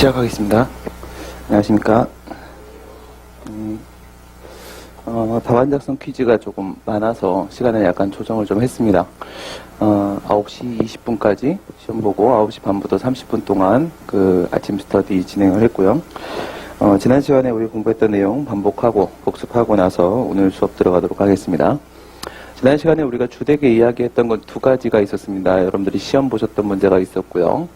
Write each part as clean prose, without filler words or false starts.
시작하겠습니다. 안녕하십니까. 답안 작성 퀴즈가 조금 많아서 시간을 약간 조정을 좀 했습니다. 9시 20분까지 시험 보고 9시 반부터 30분 동안 그 아침 스터디 진행을 했고요. 지난 시간에 우리 공부했던 내용 반복하고 복습하고 나서 오늘 수업 들어가도록 하겠습니다. 지난 시간에 우리가 주되게 이야기했던 건 두 가지가 있었습니다. 여러분들이 시험 보셨던 문제가 있었고요.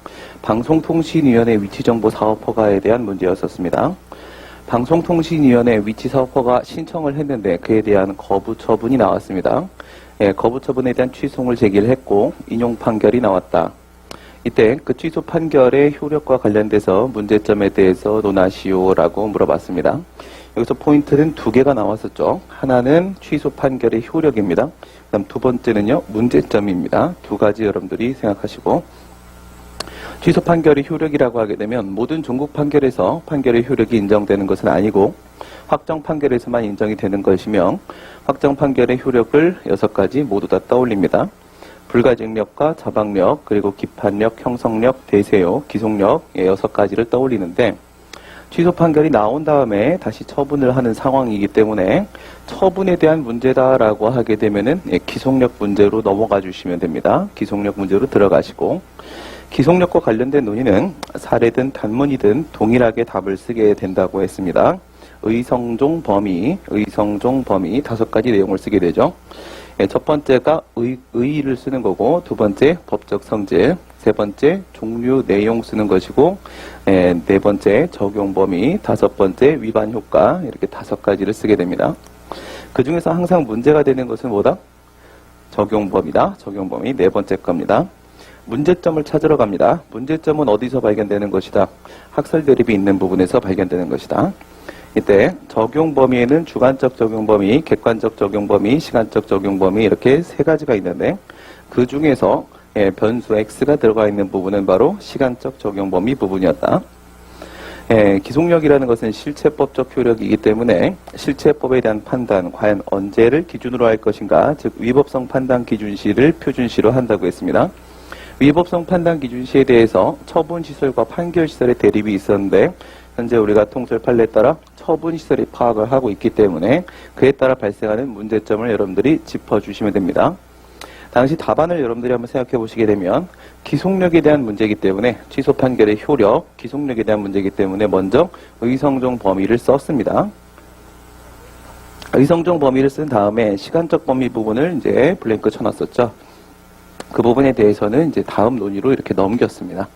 방송통신위원회 위치정보 사업허가에 대한 문제였었습니다. 방송통신위원회 위치사업허가 신청을 했는데 그에 대한 거부 처분이 나왔습니다. 거부 처분에 대한 취소를 제기를 했고 인용 판결이 나왔다. 이때 그 취소 판결의 효력과 관련돼서 문제점에 대해서 논하시오라고 물어봤습니다. 여기서 포인트는 두 개가 나왔었죠. 하나는 취소 판결의 효력입니다. 그다음 두 번째는요, 문제점입니다. 두 가지 여러분들이 생각하시고, 취소 판결의 효력이라고 하게 되면 모든 종국 판결에서 판결의 효력이 인정되는 것은 아니고 확정 판결에서만 인정이 되는 것이며, 확정 판결의 효력을 6가지 모두 다 떠올립니다. 불가증력과 자박력, 그리고 기판력, 형성력, 대세요, 기속력 6가지를 떠올리는데, 취소 판결이 나온 다음에 다시 처분을 하는 상황이기 때문에 처분에 대한 문제다라고 하게 되면은 기속력 문제로 넘어가 주시면 됩니다. 기속력 문제로 들어가시고, 기속력과 관련된 논의는 사례든 단문이든 동일하게 답을 쓰게 된다고 했습니다. 의성종 범위 5가지 내용을 쓰게 되죠. 첫 번째가 의의를 쓰는 거고, 두 번째 법적 성질, 세 번째 종류 내용 쓰는 것이고, 네 번째 적용 범위, 다섯 번째 위반 효과, 이렇게 5가지를 쓰게 됩니다. 그 중에서 항상 문제가 되는 것은 뭐다? 적용 범위다. 적용 범위 네 번째 겁니다. 문제점을 찾으러 갑니다. 문제점은 어디서 발견되는 것이다? 학설 대립이 있는 부분에서 발견되는 것이다. 이때 적용 범위에는 주관적 적용 범위, 객관적 적용 범위, 시간적 적용 범위 이렇게 3가지가 있는데 그 중에서 변수 x가 들어가 있는 부분은 바로 시간적 적용 범위 부분이었다. 기속력이라는 것은 실체법적 효력이기 때문에 실체법에 대한 판단, 과연 언제를 기준으로 할 것인가, 즉 위법성 판단 기준시를 표준시로 한다고 했습니다. 위법성 판단 기준시에 대해서 처분시설과 판결시설의 대립이 있었는데 현재 우리가 통설 판례에 따라 처분시설이 파악을 하고 있기 때문에 그에 따라 발생하는 문제점을 여러분들이 짚어주시면 됩니다. 당시 답안을 여러분들이 한번 생각해 보시게 되면 기속력에 대한 문제이기 때문에 취소 판결의 효력, 기속력에 대한 문제이기 때문에 먼저 의성종 범위를 썼습니다. 의성종 범위를 쓴 다음에 시간적 범위 부분을 이제 블랭크 쳐놨었죠. 그 부분에 대해서는 이제 다음 논의로 이렇게 넘겼습니다.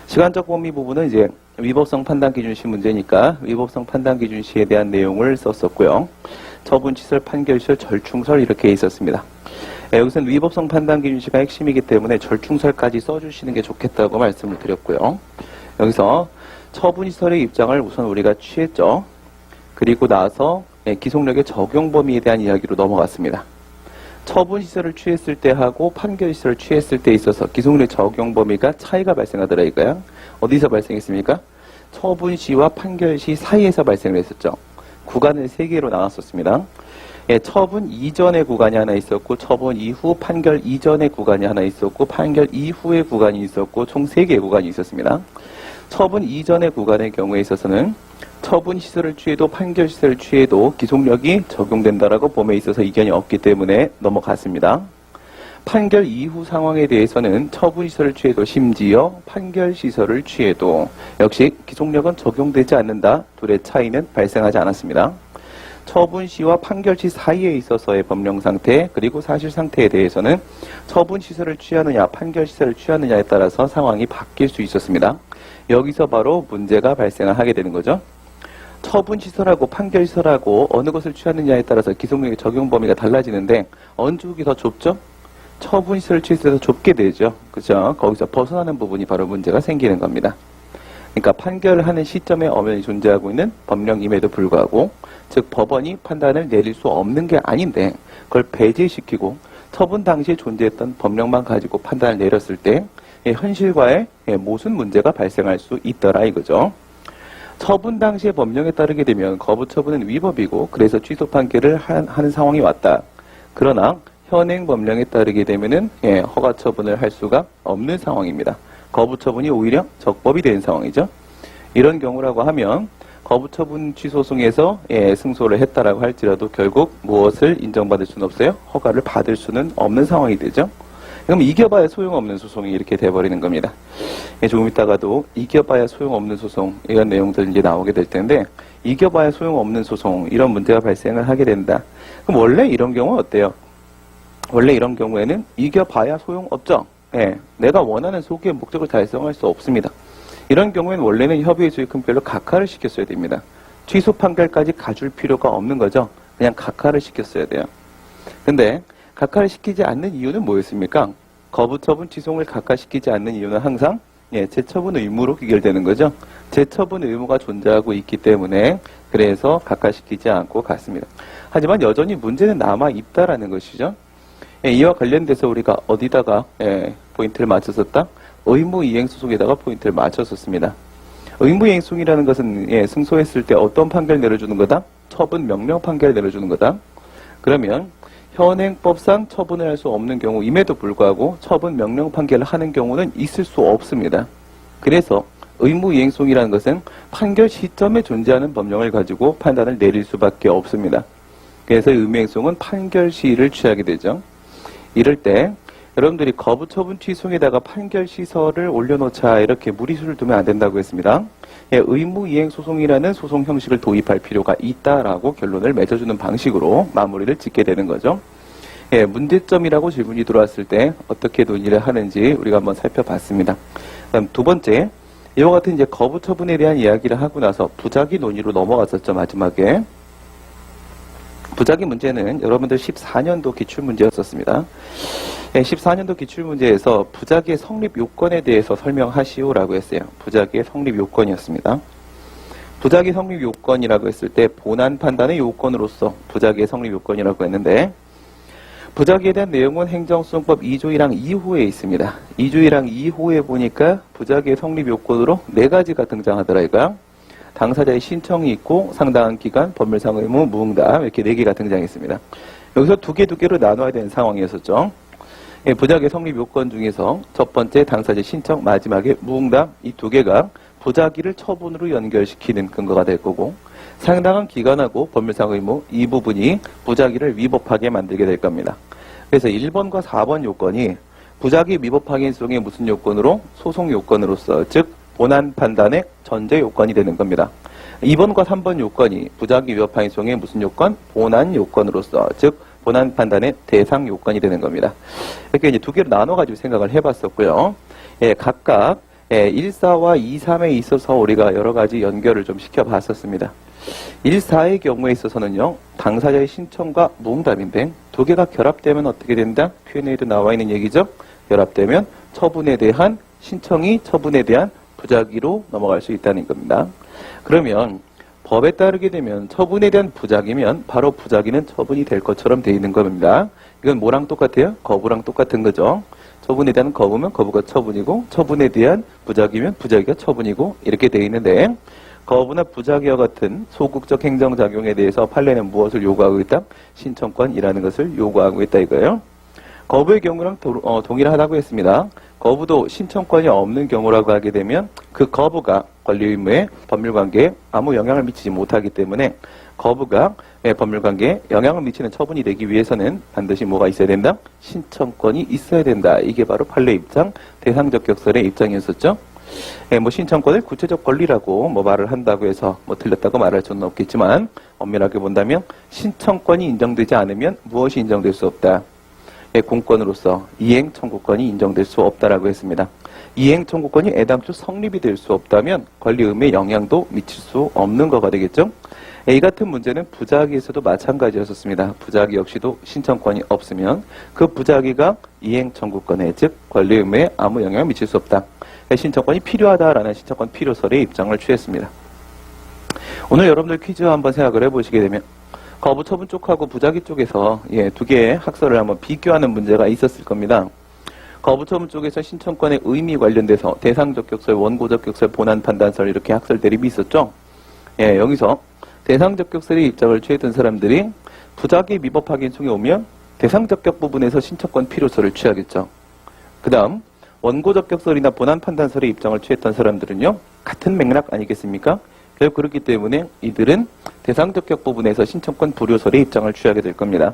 시간적 범위 부분은 이제 위법성 판단 기준시 문제니까 위법성 판단 기준시에 대한 내용을 썼었고요. 처분, 시설, 판결시설, 절충설 이렇게 있었습니다. 여기서는 위법성 판단 기준시가 핵심이기 때문에 절충설까지 써주시는 게 좋겠다고 말씀을 드렸고요. 여기서 처분 시설의 입장을 우선 우리가 취했죠. 그리고 나서 기속력의 적용 범위에 대한 이야기로 넘어갔습니다. 처분 시설을 취했을 때 하고 판결 시설을 취했을 때 있어서 기속력 적용 범위가 차이가 발생하더라 이거야. 어디서 발생했습니까? 처분 시와 판결 시 사이에서 발생을 했었죠. 구간을 3개로 나눴었습니다. 처분 이전의 구간이 하나 있었고, 처분 이후 판결 이전의 구간이 하나 있었고, 판결 이후의 구간이 있었고, 총 3개의 구간이 있었습니다. 처분 이전의 구간의 경우에 있어서는 처분 시설을 취해도 판결 시설을 취해도 기속력이 적용된다라고 봄에 있어서 이견이 없기 때문에 넘어갔습니다. 판결 이후 상황에 대해서는 처분 시설을 취해도 심지어 판결 시설을 취해도 역시 기속력은 적용되지 않는다. 둘의 차이는 발생하지 않았습니다. 처분 시와 판결 시 사이에 있어서의 법령 상태 그리고 사실 상태에 대해서는 처분 시설을 취하느냐 판결 시설을 취하느냐에 따라서 상황이 바뀔 수 있었습니다. 여기서 바로 문제가 발생을 하게 되는 거죠. 처분 시설하고 판결 시설하고 어느 것을 취하느냐에 따라서 기속력의 적용 범위가 달라지는데 어느 쪽이 더 좁죠? 처분 시설을 취해서 더 좁게 되죠. 그죠? 거기서 벗어나는 부분이 바로 문제가 생기는 겁니다. 그러니까 판결을 하는 시점에 엄연히 존재하고 있는 법령임에도 불구하고 즉 법원이 판단을 내릴 수 없는 게 아닌데 그걸 배제시키고 처분 당시에 존재했던 법령만 가지고 판단을 내렸을 때 현실과의 모순 문제가 발생할 수 있더라 이거죠. 처분 당시의 법령에 따르게 되면 거부 처분은 위법이고 그래서 취소 판결을 하는 상황이 왔다. 그러나 현행 법령에 따르게 되면은 허가 처분을 할 수가 없는 상황입니다. 거부 처분이 오히려 적법이 된 상황이죠. 이런 경우라고 하면 거부처분 취소송에서 승소를 했다라고 할지라도 결국 무엇을 인정받을 수는 없어요? 허가를 받을 수는 없는 상황이 되죠. 그럼 이겨봐야 소용없는 소송이 이렇게 돼버리는 겁니다. 조금 있다가도 이겨봐야 소용없는 소송 이런 내용들 이제 나오게 될 텐데 이겨봐야 소용없는 소송 이런 문제가 발생을 하게 된다. 그럼 원래 이런 경우 어때요? 원래 이런 경우에는 이겨봐야 소용없죠. 내가 원하는 소기의 목적을 달성할 수 없습니다. 이런 경우에는 원래는 협의의 수익금별로 각하를 시켰어야 됩니다. 취소 판결까지 가줄 필요가 없는 거죠. 그냥 각하를 시켰어야 돼요. 근데 각하를 시키지 않는 이유는 뭐였습니까? 거부처분 취소를 각하시키지 않는 이유는 항상 재처분 의무로 귀결되는 거죠. 재처분 의무가 존재하고 있기 때문에 그래서 각하시키지 않고 갔습니다. 하지만 여전히 문제는 남아있다라는 것이죠. 이와 관련돼서 우리가 어디다가 포인트를 맞췄었다? 의무이행소송에다가 포인트를 맞췄었습니다. 의무이행소송이라는 것은 승소했을 때 어떤 판결 내려주는 거다? 처분 명령 판결 내려주는 거다. 그러면 현행법상 처분을 할 수 없는 경우임에도 불구하고 처분 명령 판결을 하는 경우는 있을 수 없습니다. 그래서 의무이행소송이라는 것은 판결 시점에 존재하는 법령을 가지고 판단을 내릴 수밖에 없습니다. 그래서 의무이행소송은 판결 시를 취하게 되죠. 이럴 때 여러분들이 거부처분 취소에다가 판결 시설을 올려놓자 이렇게 무리수를 두면 안 된다고 했습니다. 의무이행소송이라는 소송 형식을 도입할 필요가 있다라고 결론을 맺어주는 방식으로 마무리를 짓게 되는 거죠. 문제점이라고 질문이 들어왔을 때 어떻게 논의를 하는지 우리가 한번 살펴봤습니다. 그다음 두 번째, 이와 같은 이제 거부처분에 대한 이야기를 하고 나서 부작위 논의로 넘어갔었죠. 마지막에 부작위 문제는 여러분들 14년도 기출문제였었습니다. 14년도 기출문제에서 부작위의 성립 요건에 대해서 설명하시오라고 했어요. 부작위의 성립 요건이었습니다. 부작위 성립 요건이라고 했을 때 본안 판단의 요건으로서 부작위의 성립 요건이라고 했는데 부작위에 대한 내용은 행정소송법 2조 1항 2호에 있습니다. 2조 1항 2호에 보니까 부작위의 성립 요건으로 4가지가 등장하더라 이거야. 당사자의 신청이 있고 상당한 기간, 법률상 의무, 무응답 이렇게 4개가 등장했습니다. 여기서 두 개로 나눠야 되는 상황이었었죠. 부작위 성립 요건 중에서 첫 번째 당사자 신청, 마지막에 무응답 이 2개가 부작위를 처분으로 연결시키는 근거가 될 거고 상당한 기간하고 법률상 의무 이 부분이 부작위를 위법하게 만들게 될 겁니다. 그래서 1번과 4번 요건이 부작위 위법 확인성의 무슨 요건으로? 소송 요건으로서 즉 본안 판단의 전제 요건이 되는 겁니다. 2번과 3번 요건이 부작위 위법 확인성의 무슨 요건? 본안 요건으로서 즉 본안 판단의 대상 요건이 되는 겁니다. 이렇게 이제 2개로 나눠가지고 생각을 해봤었고요. 각각 1사와 2,3에 있어서 우리가 여러 가지 연결을 좀 시켜봤었습니다. 1사의 경우에 있어서는요, 당사자의 신청과 무응답인데 2개가 결합되면 어떻게 된다? Q&A도 나와 있는 얘기죠. 결합되면 처분에 대한 신청이 처분에 대한 부작위로 넘어갈 수 있다는 겁니다. 그러면 법에 따르게 되면 처분에 대한 부작위면 바로 부작위는 처분이 될 것처럼 돼 있는 겁니다. 이건 뭐랑 똑같아요? 거부랑 똑같은 거죠. 처분에 대한 거부면 거부가 처분이고 처분에 대한 부작위면 부작위가 처분이고 이렇게 돼 있는데 거부나 부작위와 같은 소극적 행정작용에 대해서 판례는 무엇을 요구하고 있다? 신청권이라는 것을 요구하고 있다 이거예요. 거부의 경우랑 동일하다고 했습니다. 거부도 신청권이 없는 경우라고 하게 되면 그 거부가 권리 의무에 법률관계에 아무 영향을 미치지 못하기 때문에 거부가 법률관계에 영향을 미치는 처분이 되기 위해서는 반드시 뭐가 있어야 된다? 신청권이 있어야 된다. 이게 바로 판례 입장, 대상적 격설의 입장이었었죠. 신청권을 구체적 권리라고 말을 한다고 해서 틀렸다고 말할 수는 없겠지만 엄밀하게 본다면 신청권이 인정되지 않으면 무엇이 인정될 수 없다. 공권으로서 이행 청구권이 인정될 수 없다라고 했습니다. 이행 청구권이 애당초 성립이 될 수 없다면 권리 의무에 영향도 미칠 수 없는 거가 되겠죠. 이 같은 문제는 부작위에서도 마찬가지였었습니다. 부작위 역시도 신청권이 없으면 그 부작위가 이행 청구권에 즉 권리 의무에 아무 영향을 미칠 수 없다. 신청권이 필요하다라는 신청권 필요설의 입장을 취했습니다. 오늘 여러분들 퀴즈 한번 생각을 해보시게 되면 거부처분 쪽하고 부작위 쪽에서 2개의 학설을 한번 비교하는 문제가 있었을 겁니다. 거부처분 쪽에서 신청권의 의미 관련돼서 대상적 격설, 원고적 격설, 본안 판단설 이렇게 학설 대립이 있었죠. 여기서 대상적 격설의 입장을 취했던 사람들이 부작위 위법 확인송에 오면 대상적 격 부분에서 신청권 필요설을 취하겠죠. 그 다음 원고 적격설이나 본안 판단설의 입장을 취했던 사람들은요, 같은 맥락 아니겠습니까? 결국 그렇기 때문에 이들은 대상 적격 부분에서 신청권 불효설의 입장을 취하게 될 겁니다.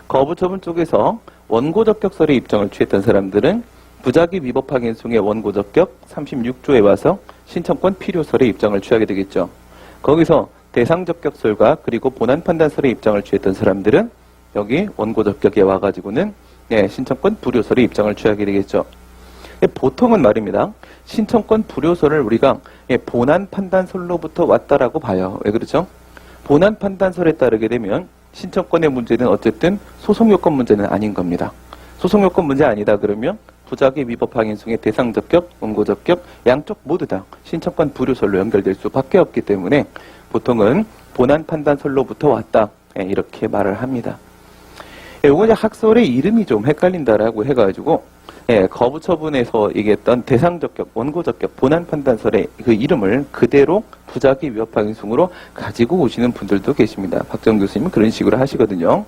거부 처분 쪽에서 원고 적격설의 입장을 취했던 사람들은 부작위 위법 확인송의 원고 적격 36조에 와서 신청권 필요설의 입장을 취하게 되겠죠. 거기서 대상 적격설과 그리고 본안 판단설의 입장을 취했던 사람들은 여기 원고 적격에 와가지고는 신청권 불효설의 입장을 취하게 되겠죠. 보통은 말입니다. 신청권 불효설을 우리가 본안 판단설로부터 왔다라고 봐요. 왜 그렇죠? 본안 판단설에 따르게 되면 신청권의 문제는 어쨌든 소송요건 문제는 아닌 겁니다. 소송요건 문제 아니다 그러면 부작위 위법 확인송의 대상 적격, 원고 적격 양쪽 모두 다 신청권 불효설로 연결될 수밖에 없기 때문에 보통은 본안 판단설로부터 왔다 이렇게 말을 합니다. 요거 이제 학설의 이름이 좀 헷갈린다라고 해가지고 거부 처분에서 얘기했던 대상 적격, 원고 적격, 본안 판단설의 그 이름을 그대로 부작위 위법 확인송으로 가지고 오시는 분들도 계십니다. 박정 교수님은 그런 식으로 하시거든요.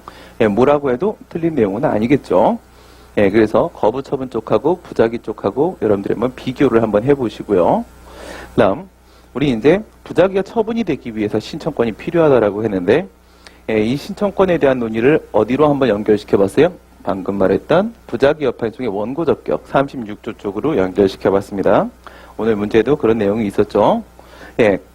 뭐라고 해도 틀린 내용은 아니겠죠. 그래서 거부 처분 쪽하고 부작위 쪽하고 여러분들이 한번 비교를 한번 해보시고요. 그다음 우리 이제 부작위가 처분이 되기 위해서 신청권이 필요하다라고 했는데 이 신청권에 대한 논의를 어디로 한번 연결시켜 봤어요? 방금 말했던 부작위 위법 확인송의 원고 적격 36조 쪽으로 연결시켜 봤습니다. 오늘 문제도 그런 내용이 있었죠.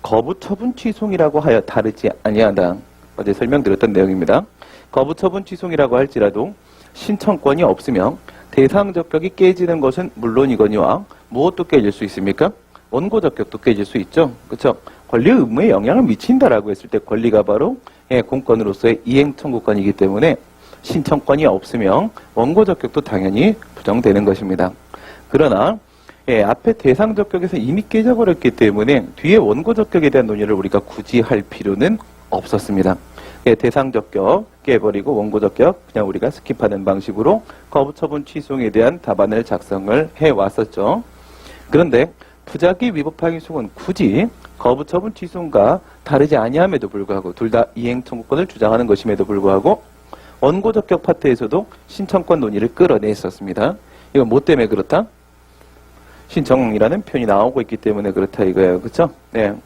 거부 처분 취송이라고 하여 다르지 아니하다. 어제 설명드렸던 내용입니다. 거부 처분 취송이라고 할지라도 신청권이 없으면 대상 적격이 깨지는 것은 물론이거니와 무엇도 깨질 수 있습니까? 원고 적격도 깨질 수 있죠. 그렇죠? 권리 의무에 영향을 미친다라고 했을 때 권리가 바로 공권으로서의 이행 청구권이기 때문에 신청권이 없으면 원고 적격도 당연히 부정되는 것입니다. 그러나 앞에 대상 적격에서 이미 깨져버렸기 때문에 뒤에 원고 적격에 대한 논의를 우리가 굳이 할 필요는 없었습니다. 대상 적격 깨버리고 원고 적격 그냥 우리가 스킵하는 방식으로 거부 처분 취송에 대한 답안을 작성을 해왔었죠. 그런데 부작위 위법 확인송은 굳이 거부 처분 취송과 다르지 아니함에도 불구하고 둘 다 이행 청구권을 주장하는 것임에도 불구하고 원고 적격 파트에서도 신청권 논의를 끌어냈었습니다. 이건 뭐 때문에 그렇다? 신청이라는 표현이 나오고 있기 때문에 그렇다 이거예요. 그렇죠?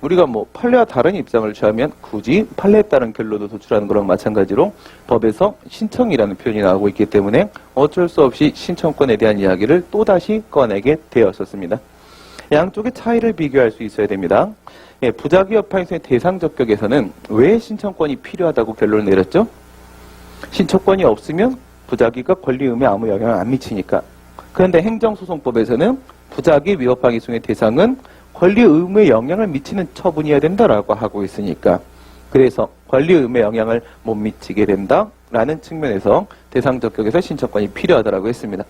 우리가 뭐 판례와 다른 입장을 취하면 굳이 판례에 따른 결론을 도출하는 거랑 마찬가지로 법에서 신청이라는 표현이 나오고 있기 때문에 어쩔 수 없이 신청권에 대한 이야기를 또다시 꺼내게 되었었습니다. 양쪽의 차이를 비교할 수 있어야 됩니다. 부작위 위법 확인송의 대상 적격에서는 왜 신청권이 필요하다고 결론을 내렸죠? 신청권이 없으면 부작위가 권리 의무에 아무 영향을 안 미치니까. 그런데 행정소송법에서는 부작위 위법 확인송의 대상은 권리 의무에 영향을 미치는 처분이어야 된다라고 하고 있으니까. 그래서 권리 의무에 영향을 못 미치게 된다라는 측면에서 대상 적격에서 신청권이 필요하다라고 했습니다.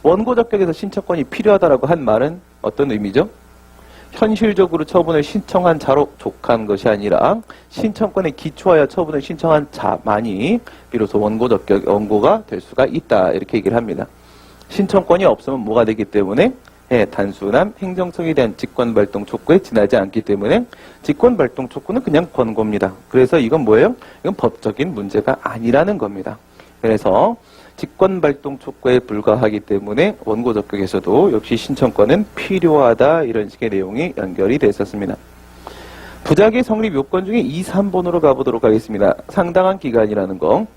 원고 적격에서 신청권이 필요하다라고 한 말은 어떤 의미죠? 현실적으로 처분을 신청한 자로 족한 것이 아니라 신청권에 기초하여 처분을 신청한 자만이 비로소 원고 적격, 원고가 될 수가 있다. 이렇게 얘기를 합니다. 신청권이 없으면 뭐가 되기 때문에 단순한 행정성에 대한 직권발동 촉구에 지나지 않기 때문에 직권발동 촉구는 그냥 권고입니다. 그래서 이건 뭐예요? 이건 법적인 문제가 아니라는 겁니다. 그래서 직권발동 촉구에 불과하기 때문에 원고 적격에서도 역시 신청권은 필요하다 이런 식의 내용이 연결이 됐었습니다. 부작위 성립 요건 중에 2, 3번으로 가보도록 하겠습니다. 상당한 기간이라는 거.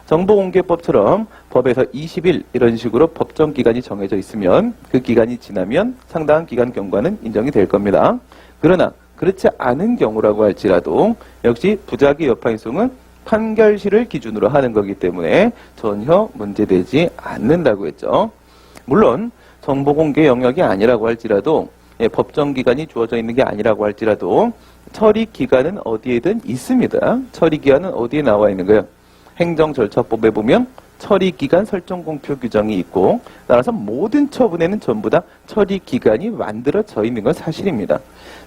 정보공개법처럼 법에서 20일 이런 식으로 법정 기간이 정해져 있으면 그 기간이 지나면 상당한 기간 경과는 인정이 될 겁니다. 그러나 그렇지 않은 경우라고 할지라도 역시 부작위 위법 확인송은 판결시를 기준으로 하는 거기 때문에 전혀 문제되지 않는다고 했죠. 물론 정보공개 영역이 아니라고 할지라도 법정기간이 주어져 있는 게 아니라고 할지라도 처리기간은 어디에든 있습니다. 처리기간은 어디에 나와 있는 거예요? 행정절차법에 보면 처리기간 설정 공표 규정이 있고 따라서 모든 처분에는 전부 다 처리기간이 만들어져 있는 건 사실입니다.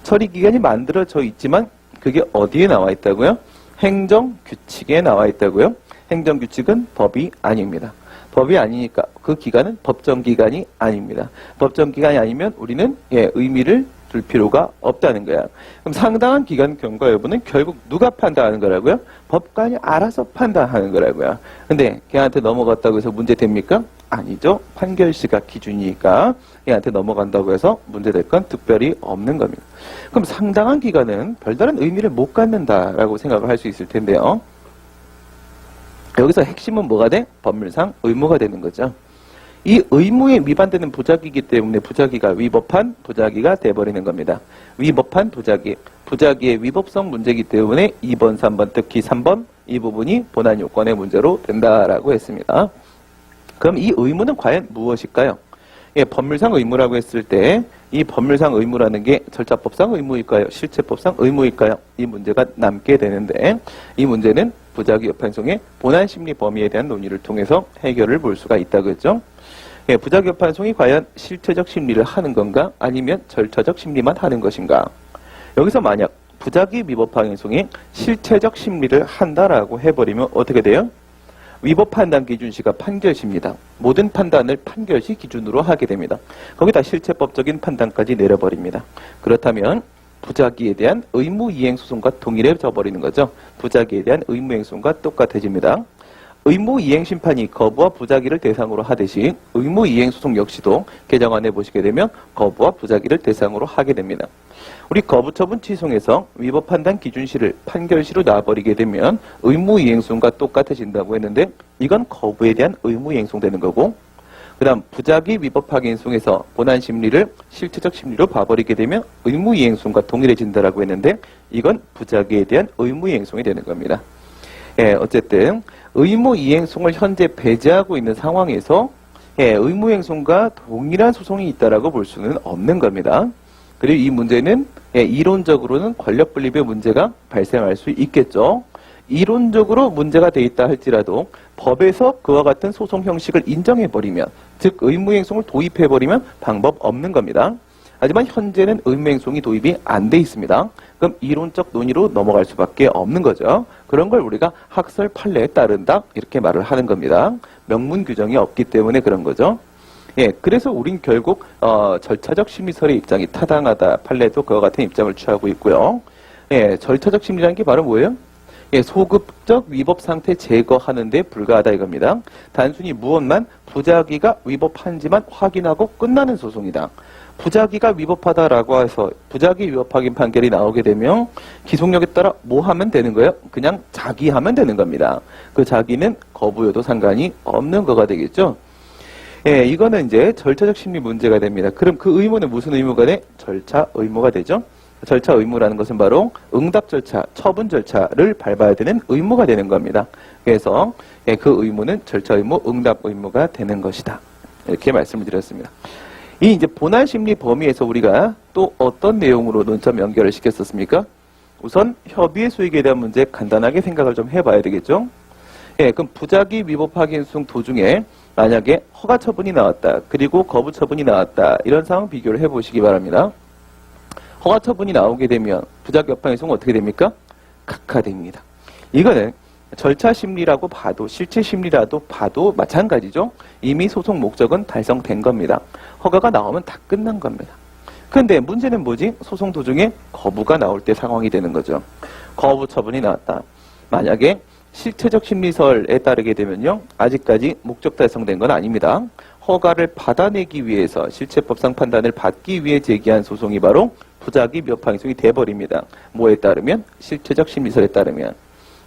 처리기간이 만들어져 있지만 그게 어디에 나와 있다고요? 행정규칙에 나와 있다고요? 행정규칙은 법이 아닙니다. 법이 아니니까 그 기간은 법정기간이 아닙니다. 법정기간이 아니면 우리는 의미를 둘 필요가 없다는 거야. 그럼 상당한 기간 경과 여부는 결국 누가 판단하는 거라고요? 법관이 알아서 판단하는 거라고요. 근데 걔한테 넘어갔다고 해서 문제 됩니까? 아니죠. 판결시가 기준이니까 얘한테 넘어간다고 해서 문제될 건 특별히 없는 겁니다. 그럼 상당한 기간은 별다른 의미를 못 갖는다라고 생각을 할 수 있을 텐데요. 여기서 핵심은 뭐가 돼? 법률상 의무가 되는 거죠. 이 의무에 위반되는 부작위이기 때문에 부작위가 위법한 부작위가 돼버리는 겁니다. 위법한 부작위. 부작위의 위법성 문제이기 때문에 2번, 3번, 특히 3번 이 부분이 본안 요건의 문제로 된다라고 했습니다. 그럼 이 의무는 과연 무엇일까요? 예, 법률상 의무라고 했을 때 이 법률상 의무라는 게 절차법상 의무일까요? 실체법상 의무일까요? 이 문제가 남게 되는데 이 문제는 부작위 여판송의 본안 심리 범위에 대한 논의를 통해서 해결을 볼 수가 있다고 했죠. 예, 부작위 여판송이 과연 실체적 심리를 하는 건가? 아니면 절차적 심리만 하는 것인가? 여기서 만약 부작위 위법 방해송이 실체적 심리를 한다라고 해버리면 어떻게 돼요? 위법 판단 기준시가 판결시입니다. 모든 판단을 판결시 기준으로 하게 됩니다. 거기다 실체법적인 판단까지 내려버립니다. 그렇다면 부작위에 대한 의무 이행 소송과 동일해져 버리는 거죠. 부작위에 대한 의무 이행 소송과 똑같아집니다. 의무 이행 심판이 거부와 부작위를 대상으로 하듯이 의무 이행 소송 역시도 개정안에 보시게 되면 거부와 부작위를 대상으로 하게 됩니다. 우리 거부 처분 취소에서 위법 판단 기준시를 판결시로 놔버리게 되면 의무 이행 소송과 똑같아진다고 했는데 이건 거부에 대한 의무 이행 소송 되는 거고, 그다음 부작위 위법 확인 소송에서 본안 심리를 실체적 심리로 봐버리게 되면 의무 이행 소송과 동일해진다라고 했는데 이건 부작위에 대한 의무 이행 소송이 되는 겁니다. 예, 어쨌든 의무 이행 소송을 현재 배제하고 있는 상황에서 의무 이행 소송과 동일한 소송이 있다라고 볼 수는 없는 겁니다. 그리고 이 문제는 이론적으로는 권력 분립의 문제가 발생할 수 있겠죠. 이론적으로 문제가 돼 있다 할지라도 법에서 그와 같은 소송 형식을 인정해버리면, 즉 의무행송을 도입해버리면 방법 없는 겁니다. 하지만 현재는 의무행송이 도입이 안 돼 있습니다. 그럼 이론적 논의로 넘어갈 수밖에 없는 거죠. 그런 걸 우리가 학설 판례에 따른다 이렇게 말을 하는 겁니다. 명문 규정이 없기 때문에 그런 거죠. 예, 그래서 우린 결국 절차적 심리설의 입장이 타당하다. 판례도 그와 같은 입장을 취하고 있고요. 예, 절차적 심리라는 게 바로 뭐예요? 예, 소급적 위법 상태 제거하는 데 불과하다 이겁니다. 단순히 무엇만 부작위가 위법한지만 확인하고 끝나는 소송이다. 부작위가 위법하다라고 해서 부작위 위법 확인 판결이 나오게 되면 기속력에 따라 뭐 하면 되는 거예요? 그냥 자기 하면 되는 겁니다. 그 자기는 거부여도 상관이 없는 거가 되겠죠. 예, 이거는 이제 절차적 심리 문제가 됩니다. 그럼 그 의무는 무슨 의무가 돼? 절차 의무가 되죠. 절차 의무라는 것은 바로 응답 절차, 처분 절차를 밟아야 되는 의무가 되는 겁니다. 그래서 그 의무는 절차 의무, 응답 의무가 되는 것이다. 이렇게 말씀을 드렸습니다. 이 이제 본안 심리 범위에서 우리가 또 어떤 내용으로 논점 연결을 시켰었습니까? 우선 협의의 수익에 대한 문제 간단하게 생각을 좀 해봐야 되겠죠. 예, 그럼 부작위 위법 확인 소송 도중에 만약에 허가 처분이 나왔다, 그리고 거부 처분이 나왔다, 이런 상황 비교를 해보시기 바랍니다. 허가 처분이 나오게 되면 부작위 여파의 소송은 어떻게 됩니까? 각하됩니다. 이거는 절차 심리라고 봐도 실체 심리라도 봐도 마찬가지죠. 이미 소송 목적은 달성된 겁니다. 허가가 나오면 다 끝난 겁니다. 근데 문제는 뭐지? 소송 도중에 거부가 나올 때 상황이 되는 거죠. 거부 처분이 나왔다. 만약에 실체적 심리설에 따르게 되면요, 아직까지 목적 달성된 건 아닙니다. 허가를 받아내기 위해서 실체법상 판단을 받기 위해 제기한 소송이 바로 부작위 위법항소송이 돼버립니다. 뭐에 따르면? 실체적 심리설에 따르면.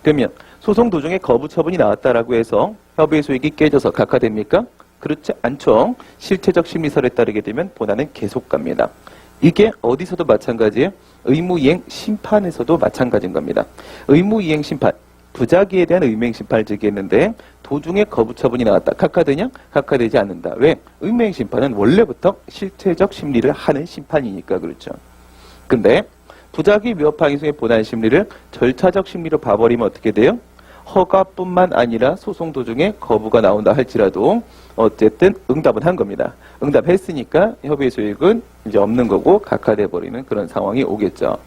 그러면 소송 도중에 거부 처분이 나왔다라고 해서 협의의 수익이 깨져서 각하됩니까? 그렇지 않죠. 실체적 심리설에 따르게 되면 본안은 계속 갑니다. 이게 어디서도 마찬가지예요. 의무이행 심판에서도 마찬가지인 겁니다. 의무이행 심판, 부작위에 대한 의무이행 심판을 제기했는데 도중에 거부 처분이 나왔다. 각하되냐? 각하되지 않는다. 왜? 의무이행 심판은 원래부터 실체적 심리를 하는 심판이니까 그렇죠. 근데 부작위 위법항소의 본안 심리를 절차적 심리로 봐버리면 어떻게 돼요? 허가뿐만 아니라 소송 도중에 거부가 나온다 할지라도 어쨌든 응답은 한 겁니다. 응답했으니까 협의의 수익은 이제 없는 거고 각하돼 버리는 그런 상황이 오겠죠.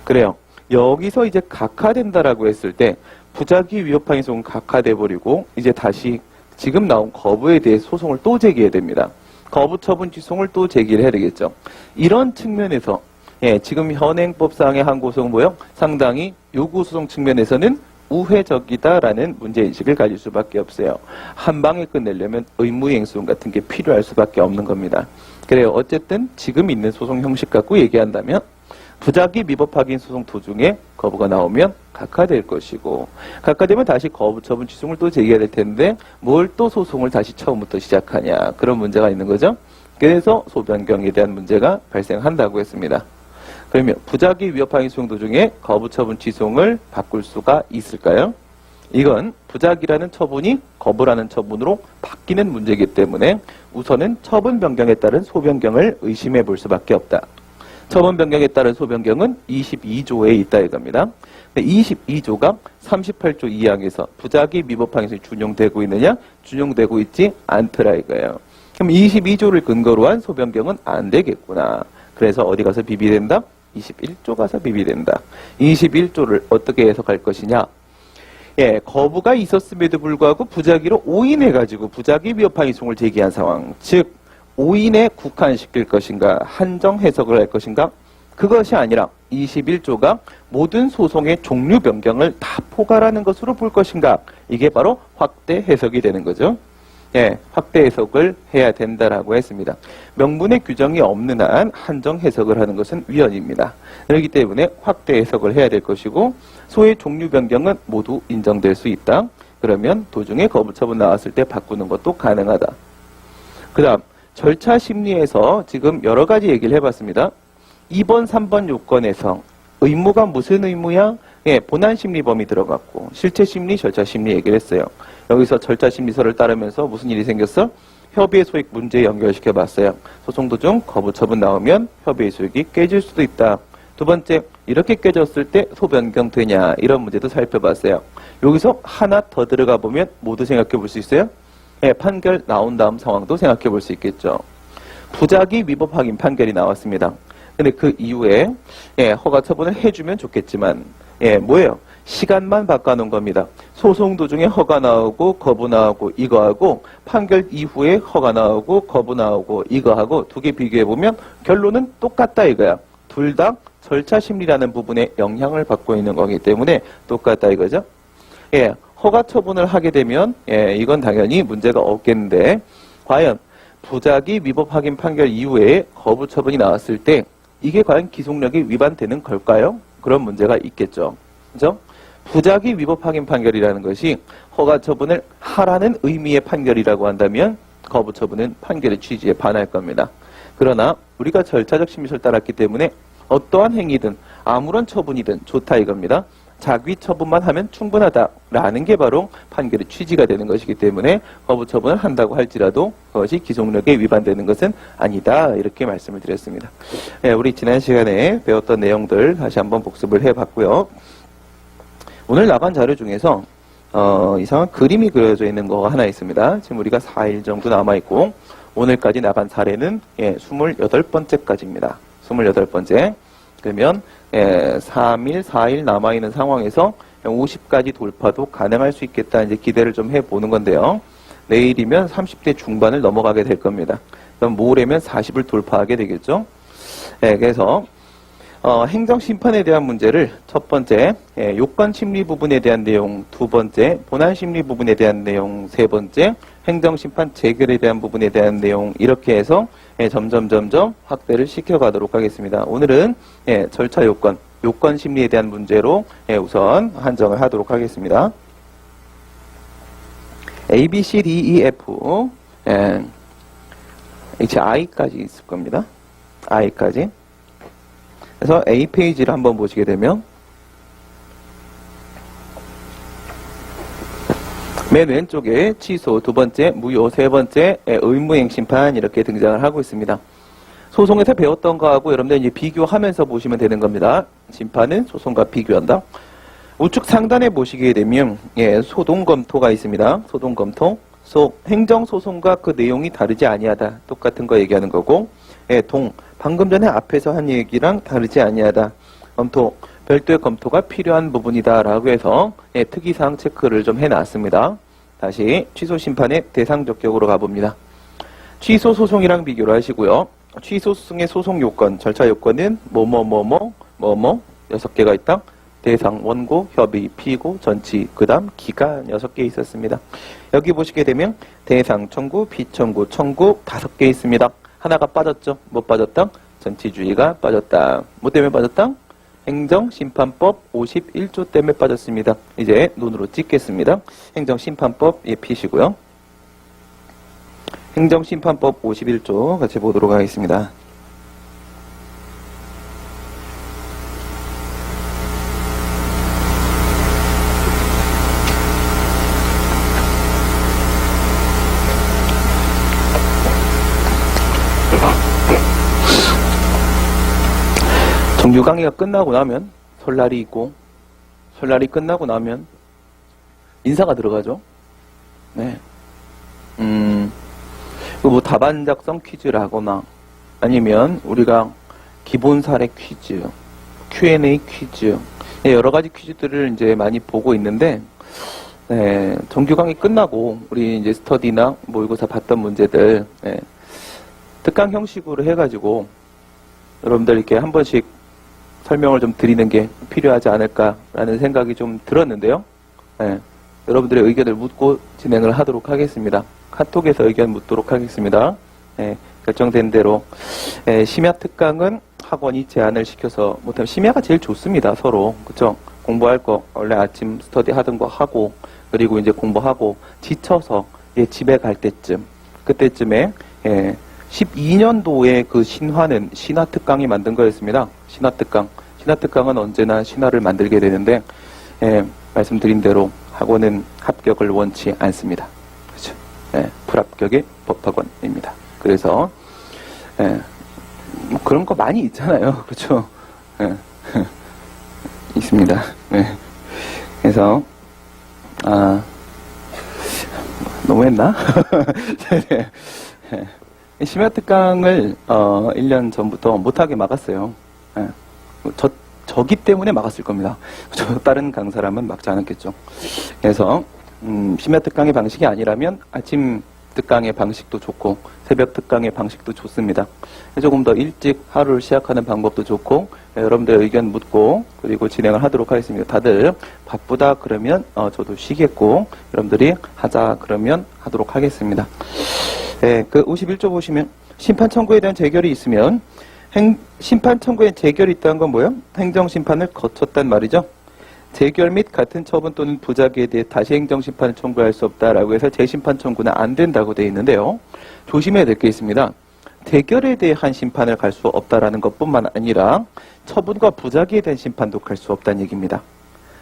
그래요. 여기서 이제 각하된다라고 했을 때 부작위 위법항의 소송은 각하돼 버리고 이제 다시 지금 나온 거부에 대해 소송을 또 제기해야 됩니다. 거부 처분 취소를 또 제기를 해야 되겠죠. 이런 측면에서 지금 현행법상의 항고소송 모형 상당히 요구소송 측면에서는 우회적이다라는 문제인식을 가질 수밖에 없어요. 한 방에 끝내려면 의무이행소송 같은 게 필요할 수밖에 없는 겁니다. 그래요. 어쨌든 지금 있는 소송 형식 갖고 얘기한다면 부작위 위법 확인 소송 도중에 거부가 나오면 각하될 것이고, 각하되면 다시 거부 처분 취소를 또 제기해야 될 텐데 뭘 또 소송을 다시 처음부터 시작하냐, 그런 문제가 있는 거죠. 그래서 소변경에 대한 문제가 발생한다고 했습니다. 그러면 부작위 위법 확인 소송 도중에 거부 처분 취소를 바꿀 수가 있을까요? 이건 부작위라는 처분이 거부라는 처분으로 바뀌는 문제이기 때문에 우선은 처분 변경에 따른 소변경을 의심해 볼 수밖에 없다. 처분 변경에 따른 소변경은 22조에 있다 이겁니다. 22조가 38조 2항에서 부작위 위법 확인이 준용되고 있느냐? 준용되고 있지 않더라 이거예요. 그럼 22조를 근거로 한 소변경은 안 되겠구나. 그래서 어디 가서 비비된다? 21조 가서 비비된다. 21조를 어떻게 해석할 것이냐? 거부가 있었음에도 불구하고 부작위로 오인해가지고 부작위 위법 확인 소송을 제기한 상황. 즉 오인에 국한시킬 것인가, 한정 해석을 할 것인가? 그것이 아니라 21조가 모든 소송의 종류 변경을 다 포괄하는 것으로 볼 것인가? 이게 바로 확대 해석이 되는 거죠. 확대 해석을 해야 된다라고 했습니다. 명문의 규정이 없는 한 한정 해석을 하는 것은 위헌입니다. 그렇기 때문에 확대 해석을 해야 될 것이고, 소의 종류 변경은 모두 인정될 수 있다. 그러면 도중에 거부 처분 나왔을 때 바꾸는 것도 가능하다. 그 다음 절차 심리에서 지금 여러 가지 얘기를 해봤습니다. 2번, 3번 요건에서 의무가 무슨 의무야? 본안 심리 범위 들어갔고 실체 심리, 절차 심리 얘기를 했어요. 여기서 절차 심리서를 따르면서 무슨 일이 생겼어? 협의의 소익 문제 연결시켜 봤어요. 소송 도중 거부 처분 나오면 협의의 소익이 깨질 수도 있다. 두 번째, 이렇게 깨졌을 때 소변경 되냐, 이런 문제도 살펴봤어요. 여기서 하나 더 들어가 보면 모두 생각해 볼 수 있어요. 판결 나온 다음 상황도 생각해 볼 수 있겠죠. 부작위 위법 확인 판결이 나왔습니다. 근데 그 이후에 허가 처분을 해주면 좋겠지만 뭐예요? 시간만 바꿔놓은 겁니다. 소송 도중에 허가 나오고 거부 나오고 이거하고 판결 이후에 허가 나오고 거부 나오고 이거하고 두 개 비교해보면 결론은 똑같다 이거야. 둘 다 절차 심리라는 부분에 영향을 받고 있는 거기 때문에 똑같다 이거죠. 허가 처분을 하게 되면 이건 당연히 문제가 없겠는데, 과연 부작위 위법 확인 판결 이후에 거부 처분이 나왔을 때 이게 과연 기속력이 위반되는 걸까요? 그런 문제가 있겠죠. 그죠? 부작위 위법 확인 판결이라는 것이 허가 처분을 하라는 의미의 판결이라고 한다면 거부 처분은 판결의 취지에 반할 겁니다. 그러나 우리가 절차적 심리를 따랐기 때문에 어떠한 행위든 아무런 처분이든 좋다 이겁니다. 자기 처분만 하면 충분하다라는 게 바로 판결의 취지가 되는 것이기 때문에 거부 처분을 한다고 할지라도 그것이 기속력에 위반되는 것은 아니다, 이렇게 말씀을 드렸습니다. 우리 지난 시간에 배웠던 내용들 다시 한번 복습을 해봤고요. 오늘 나간 자료 중에서 이상한 그림이 그려져 있는 거가 하나 있습니다. 지금 우리가 4일 정도 남아있고 오늘까지 나간 사례는 28번째까지입니다. 28번째. 그러면 3일, 4일 남아있는 상황에서 50까지 돌파도 가능할 수 있겠다, 이제 기대를 좀 해보는 건데요. 내일이면 30대 중반을 넘어가게 될 겁니다. 그럼 모레면 40을 돌파하게 되겠죠. 그래서 행정심판에 대한 문제를 첫 번째, 요건심리 부분에 대한 내용 두 번째, 본안심리 부분에 대한 내용 세 번째, 행정심판 재결에 대한 부분에 대한 내용, 이렇게 해서 점점 확대를 시켜가도록 하겠습니다. 오늘은 절차 요건 심리에 대한 문제로 우선 한정을 하도록 하겠습니다. A, B, C, D, E, F, I까지 있을 겁니다. I까지. 그래서 A 페이지를 한번 보시게 되면 맨 왼쪽에 취소, 두 번째 무효, 세 번째 의무행 심판, 이렇게 등장을 하고 있습니다. 소송에서 배웠던 거하고 여러분들 이제 비교하면서 보시면 되는 겁니다. 심판은 소송과 비교한다. 우측 상단에 보시게 되면 소동 검토가 있습니다. 소동 검토. 행정 소송과 그 내용이 다르지 아니하다. 똑같은 거 얘기하는 거고. 방금 전에 앞에서 한 얘기랑 다르지 아니하다. 검토. 별도의 검토가 필요한 부분이다라고 해서 특이사항 체크를 좀 해놨습니다. 다시 취소 심판의 대상 적격으로 가봅니다. 취소 소송이랑 비교를 하시고요. 취소승의 소송 요건, 절차 요건은 뭐뭐 6개가 있다. 대상, 원고, 협의, 피고, 전치, 그 다음 기간 6개 있었습니다. 여기 보시게 되면 대상 청구, 피청구, 청구 5개 있습니다. 하나가 빠졌죠. 뭐 빠졌다? 전치주의가 빠졌다. 뭐 때문에 빠졌다? 행정심판법 51조 때문에 빠졌습니다. 이제 눈으로 찍겠습니다. 행정심판법 피시고요. 행정심판법 51조 같이 보도록 하겠습니다. 정규 강의가 끝나고 나면 설날이 있고, 설날이 끝나고 나면 인사가 들어가죠. 네. 뭐 답안 작성 퀴즈를 하거나 아니면 우리가 기본 사례 퀴즈, Q&A 퀴즈, 여러 가지 퀴즈들을 이제 많이 보고 있는데, 네, 정규 강의 끝나고 우리 이제 스터디나 모의고사 봤던 문제들, 네, 특강 형식으로 해가지고 여러분들 이렇게 한 번씩 설명을 좀 드리는 게 필요하지 않을까라는 생각이 좀 들었는데요. 네, 여러분들의 의견을 묻고 진행을 하도록 하겠습니다. 카톡에서 의견 묻도록 하겠습니다. 네, 결정된 대로 심야 특강은 학원이 제안을 시켜서 못하면 심야가 제일 좋습니다. 서로 그쵸? 공부할 거 원래 아침 스터디 하던 거 하고 그리고 이제 공부하고 지쳐서 집에 갈 때쯤 그때쯤에 12년도에 그 신화는 신화 특강이 만든 거였습니다. 신화 특강은 언제나 신화를 만들게 되는데 말씀드린 대로 학원은 합격을 원치 않습니다. 그렇죠? 불합격의 법학원입니다. 그래서 뭐 그런 거 많이 있잖아요. 그렇죠? 있습니다. 그래서 너무했나? 심야 특강을 1년 전부터 못하게 막았어요. 저기 때문에 막았을 겁니다. 다른 강사라면 막지 않았겠죠. 그래서 심야 특강의 방식이 아니라면 아침 특강의 방식도 좋고 새벽 특강의 방식도 좋습니다. 조금 더 일찍 하루를 시작하는 방법도 좋고 여러분들의 의견 묻고 그리고 진행을 하도록 하겠습니다. 다들 바쁘다 그러면 저도 쉬겠고 여러분들이 하자 그러면 하도록 하겠습니다. 그 51조 보시면 심판 청구에 대한 재결이 있으면 심판 청구에 재결이 있다는 건 뭐예요? 행정심판을 거쳤단 말이죠. 재결 및 같은 처분 또는 부작위에 대해 다시 행정심판을 청구할 수 없다라고 해서 재심판 청구는 안 된다고 되어 있는데요. 조심해야 될 게 있습니다. 재결에 대한 심판을 갈 수 없다라는 것뿐만 아니라 처분과 부작위에 대한 심판도 갈 수 없다는 얘기입니다.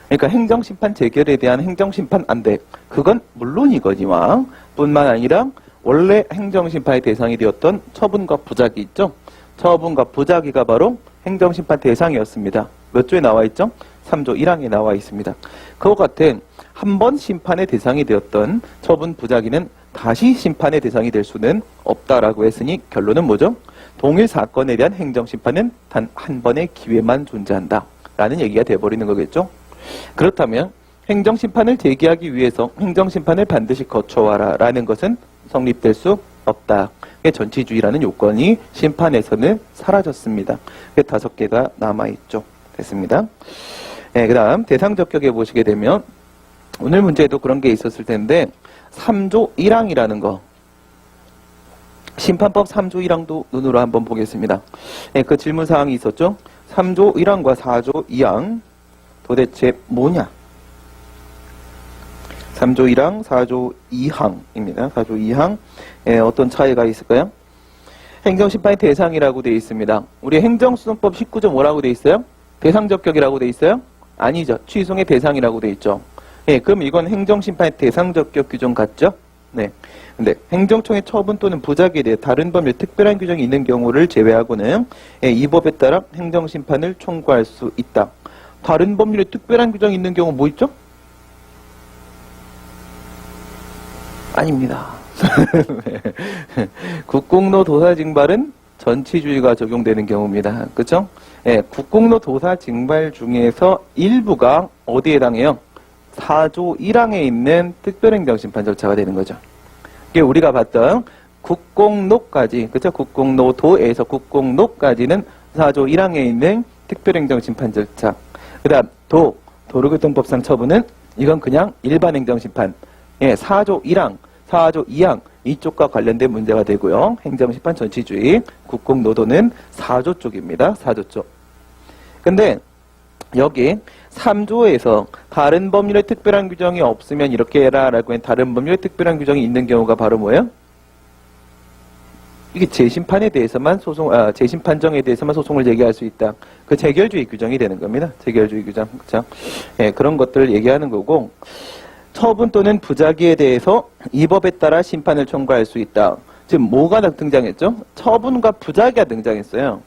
그러니까 행정심판 재결에 대한 행정심판 안 돼. 그건 물론이거니와 뿐만 아니라 원래 행정심판의 대상이 되었던 처분과 부작위 있죠? 처분과 부작위가 바로 행정심판 대상이었습니다. 몇 조에 나와 있죠? 3조 1항에 나와 있습니다. 그와 같은 한 번 심판의 대상이 되었던 처분 부작위는 다시 심판의 대상이 될 수는 없다라고 했으니 결론은 뭐죠? 동일 사건에 대한 행정심판은 단 한 번의 기회만 존재한다 라는 얘기가 돼버리는 거겠죠? 그렇다면 행정심판을 제기하기 위해서 행정심판을 반드시 거쳐와라 라는 것은 성립될 수 없다. 전치주의라는 요건이 심판에서는 사라졌습니다. 5개가 남아있죠. 됐습니다. 그 다음 대상적격에 보시게 되면 오늘 문제에도 그런 게 있었을 텐데 3조 1항이라는 거 심판법 3조 1항도 눈으로 한번 보겠습니다. 그 질문사항이 있었죠. 3조 1항과 4조 2항 도대체 뭐냐? 3조 1항, 4조 2항입니다. 4조 2항 어떤 차이가 있을까요? 행정심판의 대상이라고 되어 있습니다. 우리 행정수정법 19조 뭐라고 되어 있어요? 대상적격이라고 되어 있어요? 아니죠. 취소의 대상이라고 되어 있죠. 그럼 이건 행정심판의 대상적격 규정 같죠? 네. 근데 행정청의 처분 또는 부작위에 대해 다른 법률 특별한 규정이 있는 경우를 제외하고는 이 법에 따라 행정심판을 청구할 수 있다. 다른 법률에 특별한 규정이 있는 경우 뭐 있죠? 아닙니다. 국공로 도사 징발은 전치주의가 적용되는 경우입니다. 그렇죠? 국공로 도사 징발 중에서 일부가 어디에 해당해요? 4조 1항에 있는 특별행정심판 절차가 되는 거죠. 이게 우리가 봤던 국공노까지, 그쵸? 국공노도에서 국공노까지는 4조 1항에 있는 특별행정심판 절차. 그 다음, 도로교통법상 처분은 이건 그냥 일반 행정심판. 예, 4조 1항, 4조 2항, 이쪽과 관련된 문제가 되고요. 행정심판 전치주의, 국공노도는 4조 쪽입니다. 4조 쪽. 근데, 여기 3조에서 다른 법률의 특별한 규정이 없으면 이렇게 해라 라고 한 다른 법률의 특별한 규정이 있는 경우가 바로 뭐예요? 이게 재심판에 대해서만 재심판정에 대해서만 소송을 제기할 수 있다. 그 재결주의 규정이 되는 겁니다. 재결주의 규정. 그렇죠? 예, 그런 것들을 얘기하는 거고, 처분 또는 부작위에 대해서 이 법에 따라 심판을 청구할 수 있다. 지금 뭐가 등장했죠? 처분과 부작위가 등장했어요.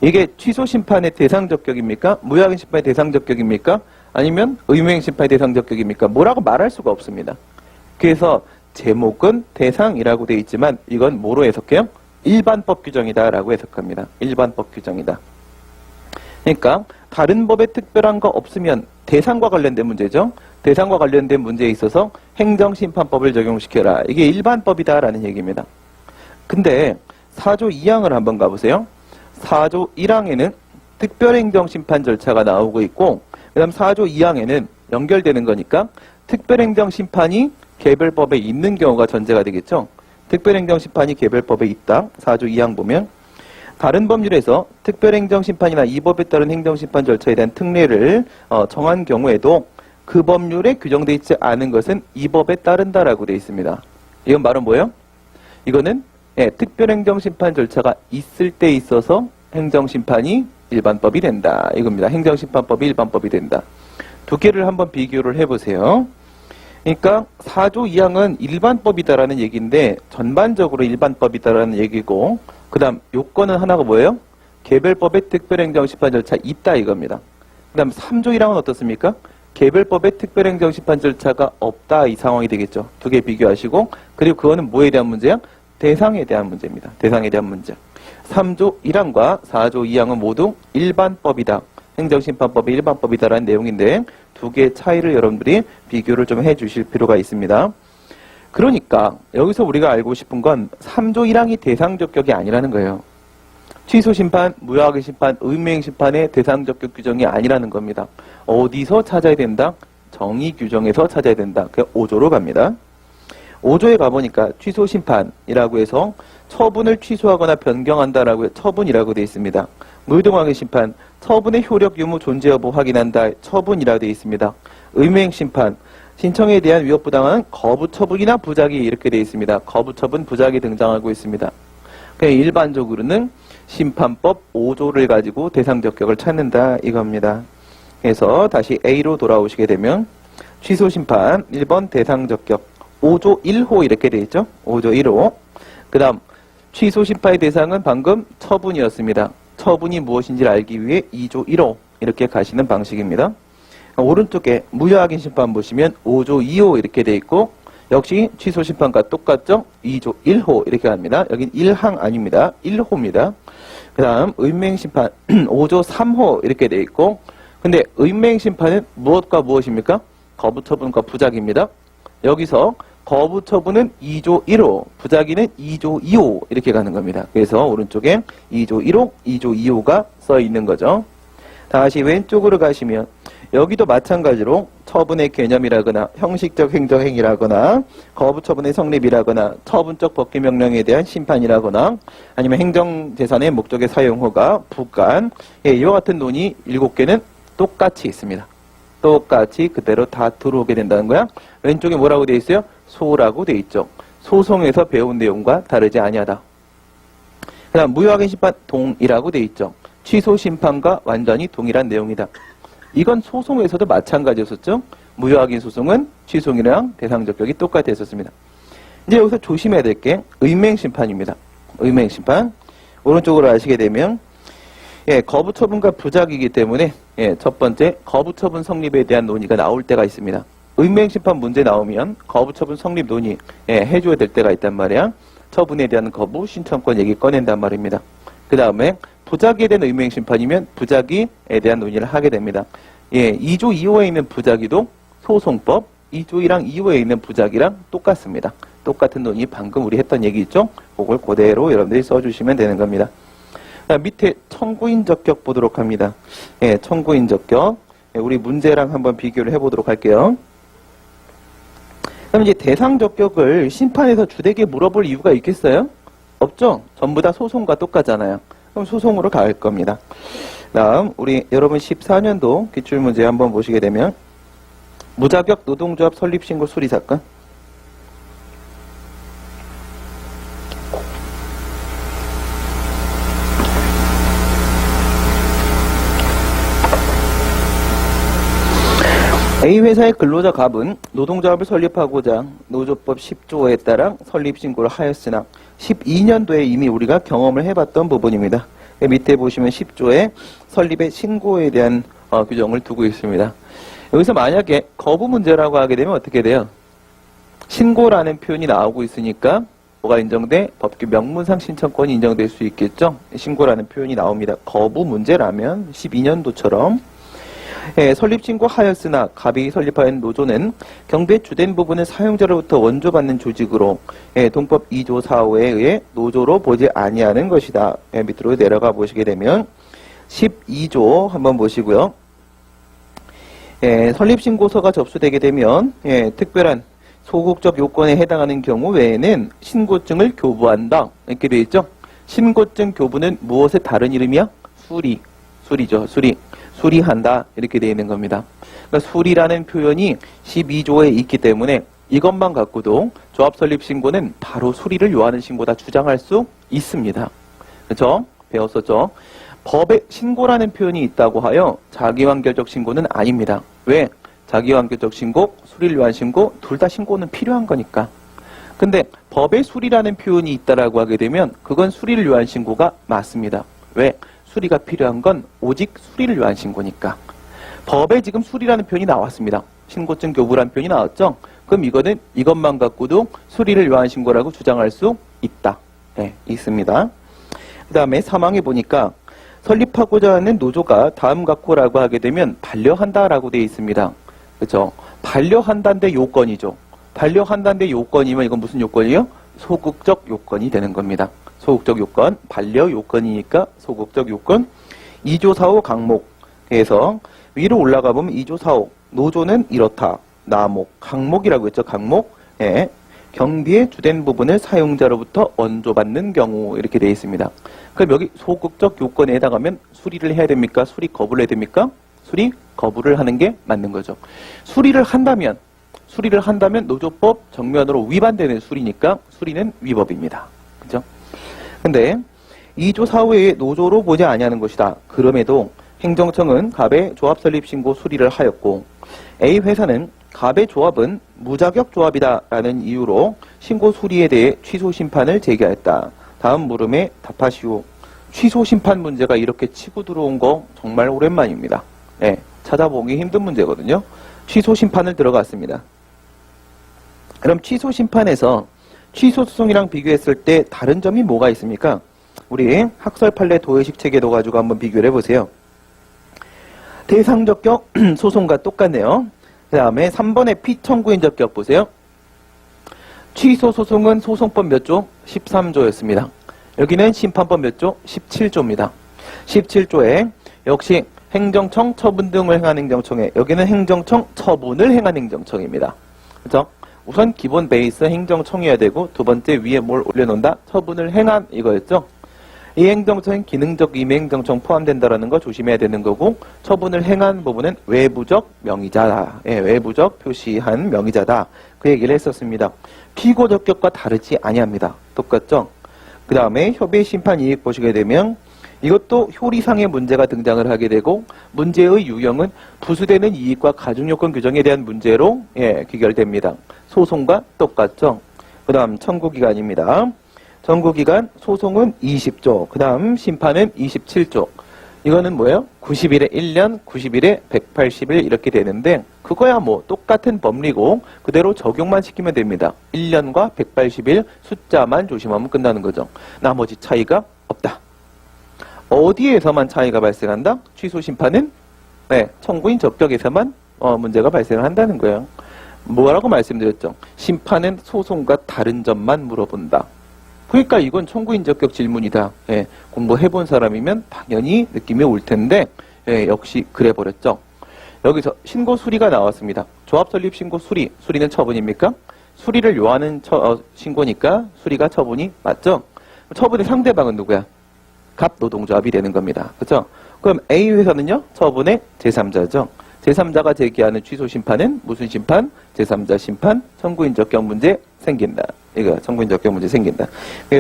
이게 취소 심판의 대상 적격입니까? 무효하게 심판의 대상 적격입니까? 아니면 의무행 심판의 대상 적격입니까? 뭐라고 말할 수가 없습니다. 그래서 제목은 대상이라고 되어 있지만 이건 뭐로 해석해요? 일반법 규정이다라고 해석합니다. 일반법 규정이다. 그러니까 다른 법에 특별한 거 없으면 대상과 관련된 문제죠. 대상과 관련된 문제에 있어서 행정심판법을 적용시켜라. 이게 일반법이다라는 얘기입니다. 근데 4조 2항을 한번 가보세요. 4조 1항에는 특별행정심판 절차가 나오고 있고, 그 다음 4조 2항에는 연결되는 거니까 특별행정심판이 개별법에 있는 경우가 전제가 되겠죠. 특별행정심판이 개별법에 있다. 4조 2항 보면 다른 법률에서 특별행정심판이나 이 법에 따른 행정심판 절차에 대한 특례를 정한 경우에도 그 법률에 규정되어 있지 않은 것은 이 법에 따른다라고 되어 있습니다. 이건 말은 뭐예요? 이거는 특별행정심판 절차가 있을 때 있어서 행정심판이 일반법이 된다. 이겁니다. 행정심판법이 일반법이 된다. 두 개를 한번 비교를 해보세요. 그러니까 4조 2항은 일반법이다라는 얘기인데 전반적으로 일반법이다라는 얘기고, 그 다음 요건은 하나가 뭐예요? 개별법의 특별행정심판 절차 있다 이겁니다. 그 다음 3조 1항은 어떻습니까? 개별법의 특별행정심판 절차가 없다 이 상황이 되겠죠. 두 개 비교하시고, 그리고 그거는 뭐에 대한 문제야? 대상에 대한 문제입니다. 대상에 대한 문제. 3조 1항과 4조 2항은 모두 일반법이다. 행정심판법이 일반법이다라는 내용인데 두 개의 차이를 여러분들이 비교를 좀 해주실 필요가 있습니다. 그러니까 여기서 우리가 알고 싶은 건 3조 1항이 대상적격이 아니라는 거예요. 취소심판, 무효하게 심판, 의무행심판의 대상적격 규정이 아니라는 겁니다. 어디서 찾아야 된다? 정의 규정에서 찾아야 된다. 그 5조로 갑니다. 5조에 가보니까 취소심판이라고 해서 처분을 취소하거나 변경한다라고 처분이라고 되어 있습니다. 무효등하게 심판, 처분의 효력 유무 존재 여부 확인한다. 처분이라고 되어 있습니다. 의무행심판, 신청에 대한 위협부당한 거부처분이나 부작위 이렇게 되어 있습니다. 거부처분, 부작위 등장하고 있습니다. 일반적으로는 심판법 5조를 가지고 대상적격을 찾는다 이겁니다. 그래서 다시 A로 돌아오시게 되면 취소심판 1번 대상적격 5조 1호 이렇게 되어 있죠. 5조 1호. 그 다음 취소심판의 대상은 방금 처분이었습니다. 처분이 무엇인지를 알기 위해 2조 1호 이렇게 가시는 방식입니다. 오른쪽에 무효확인 심판 보시면 5조 2호 이렇게 되어 있고, 역시 취소심판과 똑같죠? 2조 1호 이렇게 갑니다. 여긴 1항 아닙니다. 1호입니다. 그 다음 의무행심판 5조 3호 이렇게 되어 있고, 근데 의무행심판은 무엇과 무엇입니까? 거부처분과 부작위입니다. 여기서 거부처분은 2조 1호, 부작위는 2조 2호 이렇게 가는 겁니다. 그래서 오른쪽에 2조 1호, 2조 2호가 써 있는 거죠. 다시 왼쪽으로 가시면 여기도 마찬가지로 처분의 개념이라거나 형식적 행정행위라거나 거부처분의 성립이라거나 처분적 법규명령에 대한 심판이라거나 아니면 행정재산의 목적의 사용허가, 부관, 이와 같은 논의 7개는 똑같이 있습니다. 똑같이 그대로 다 들어오게 된다는 거야. 왼쪽에 뭐라고 되어 있어요? 소라고 되어 있죠. 소송에서 배운 내용과 다르지 아니하다. 그 다음 무효확인 심판 동이라고 되어 있죠. 취소 심판과 완전히 동일한 내용이다. 이건 소송에서도 마찬가지였었죠. 무효확인 소송은 취소이랑 대상적격이 똑같았었습니다. 이제 여기서 조심해야 될 게 의무행심판입니다. 의무행심판. 오른쪽으로 아시게 되면 거부처분과 부작위이기 때문에 첫 번째 거부처분 성립에 대한 논의가 나올 때가 있습니다. 의무행심판 문제 나오면 거부처분 성립 논의 해줘야 될 때가 있단 말이야. 처분에 대한 거부 신청권 얘기 꺼낸단 말입니다. 그 다음에 부작위에 대한 의무행심판이면 부작위에 대한 논의를 하게 됩니다. 2조 2호에 있는 부작위도 소송법 2조 1항 2호에 있는 부작위랑 똑같습니다. 똑같은 논이 방금 우리 했던 얘기 있죠? 그걸 그대로 여러분들이 써주시면 되는 겁니다. 밑에 청구인 적격 보도록 합니다. 예, 청구인 적격. 예, 우리 문제랑 한번 비교를 해보도록 할게요. 그럼 이제 대상 적격을 심판에서 주되게 물어볼 이유가 있겠어요? 없죠? 전부 다 소송과 똑같잖아요. 그럼 소송으로 갈 겁니다. 다음, 우리 여러분 14년도 기출문제 한번 보시게 되면, 무자격 노동조합 설립신고 수리사건. A회사의 근로자 갑은 노동조합을 설립하고자 노조법 10조에 따라 설립신고를 하였으나 12년도에 이미 우리가 경험을 해봤던 부분입니다. 밑에 보시면 10조에 설립의 신고에 대한 규정을 두고 있습니다. 여기서 만약에 거부 문제라고 하게 되면 어떻게 돼요? 신고라는 표현이 나오고 있으니까 뭐가 인정돼? 법규 명문상 신청권이 인정될 수 있겠죠? 신고라는 표현이 나옵니다. 거부 문제라면 12년도처럼 설립신고하였으나 갑이 설립하인 노조는 경비에 주된 부분은 사용자로부터 원조받는 조직으로 동법 2조 4호에 의해 노조로 보지 아니하는 것이다. 밑으로 내려가 보시게 되면 12조 한번 보시고요. 설립신고서가 접수되게 되면 특별한 소극적 요건에 해당하는 경우 외에는 신고증을 교부한다. 이렇게 되어 있죠. 신고증 교부는 무엇의 다른 이름이야? 수리죠. 수리한다. 이렇게 되어 있는 겁니다. 그러니까 수리라는 표현이 12조에 있기 때문에 이것만 갖고도 조합 설립 신고는 바로 수리를 요하는 신고다 주장할 수 있습니다. 그렇죠? 배웠었죠? 법에 신고라는 표현이 있다고 하여 자기완결적 신고는 아닙니다. 왜? 자기완결적 신고, 수리를 요한 신고 둘 다 신고는 필요한 거니까. 근데 법에 수리라는 표현이 있다라고 하게 되면 그건 수리를 요한 신고가 맞습니다. 왜? 수리가 필요한 건 오직 수리를 요한 신고니까. 법에 지금 수리라는 표현이 나왔습니다. 신고증 교부라는 표현이 나왔죠? 그럼 이거는 이것만 갖고도 수리를 요한 신고라고 주장할 수 있다. 네, 있습니다. 그 다음에 사망해 보니까 설립하고자 하는 노조가 다음 각호라고 하게 되면 반려한다라고 되어 있습니다. 그렇죠? 반려한다인데 요건이죠. 반려한다인데 요건이면 이건 무슨 요건이에요? 소극적 요건이 되는 겁니다. 소극적 요건, 반려 요건이니까 소극적 요건. 2조 4호 강목에서 위로 올라가 보면 2조 4호 노조는 이렇다. 나목, 강목이라고 했죠. 강목. 예. 경비의 주된 부분을 사용자로부터 원조받는 경우 이렇게 되어 있습니다. 그럼 여기 소극적 요건에 해당하면 수리를 해야 됩니까? 수리 거부를 해야 됩니까? 수리 거부를 하는 게 맞는 거죠. 수리를 한다면 노조법 정면으로 위반되는 수리니까 수리는 위법입니다. 그죠? 근데 2조 4호에 노조로 보지 아니하는 것이다. 그럼에도 행정청은 갑의 조합 설립 신고 수리를 하였고 A회사는 갑의 조합은 무자격 조합이다라는 이유로 신고 수리에 대해 취소 심판을 제기하였다. 다음 물음에 답하시오. 취소 심판 문제가 이렇게 치고 들어온 거 정말 오랜만입니다. 네, 찾아보기 힘든 문제거든요. 취소 심판을 들어갔습니다. 그럼 취소 심판에서 취소 소송이랑 비교했을 때 다른 점이 뭐가 있습니까? 우리 학설 판례 도의식 체계도 가지고 한번 비교를 해보세요. 대상 적격 소송과 똑같네요. 그 다음에 3번의 피청구인 적격 보세요. 취소 소송은 소송법 몇 조? 13조였습니다. 여기는 심판법 몇 조? 17조입니다. 17조에 역시 행정청 처분 등을 행한 행정청에 여기는 행정청 처분을 행한 행정청입니다. 그렇죠? 우선 기본 베이스 행정청이어야 되고 두 번째 위에 뭘 올려놓는다? 처분을 행한 이거였죠. 이 행정청은 기능적 임의 행정청 포함된다라는 거 조심해야 되는 거고 처분을 행한 부분은 외부적 명의자다. 예, 외부적 표시한 명의자다. 그 얘기를 했었습니다. 피고 적격과 다르지 아니합니다. 똑같죠? 그 다음에 협의 심판 이익 보시게 되면 이것도 효리상의 문제가 등장을 하게 되고 문제의 유형은 부수되는 이익과 가중요건 규정에 대한 문제로 귀결됩니다. 소송과 똑같죠. 그 다음 청구기간입니다. 청구기간 소송은 20조, 그 다음 심판은 27조. 이거는 뭐예요? 90일에 1년, 90일에 180일 이렇게 되는데 그거야 뭐 똑같은 법리고 그대로 적용만 시키면 됩니다. 1년과 180일 숫자만 조심하면 끝나는 거죠. 나머지 차이가 없다. 어디에서만 차이가 발생한다? 취소 심판은 청구인 적격에서만 문제가 발생을 한다는 거예요. 뭐라고 말씀드렸죠? 심판은 소송과 다른 점만 물어본다. 그러니까 이건 청구인적격 질문이다. 예, 공부해본 사람이면 당연히 느낌이 올 텐데 예, 역시 그래버렸죠. 여기서 신고 수리가 나왔습니다. 조합 설립 신고 수리. 수리는 처분입니까? 수리를 요하는 신고니까 수리가 처분이 맞죠? 처분의 상대방은 누구야? 갑노동조합이 되는 겁니다. 그렇죠? 그럼 A 회사는요? 처분의 제3자죠. 제3자가 제기하는 취소 심판은 무슨 심판? 제3자 심판, 청구인적격 문제 생긴다. 이거 청구인적격 문제 생긴다.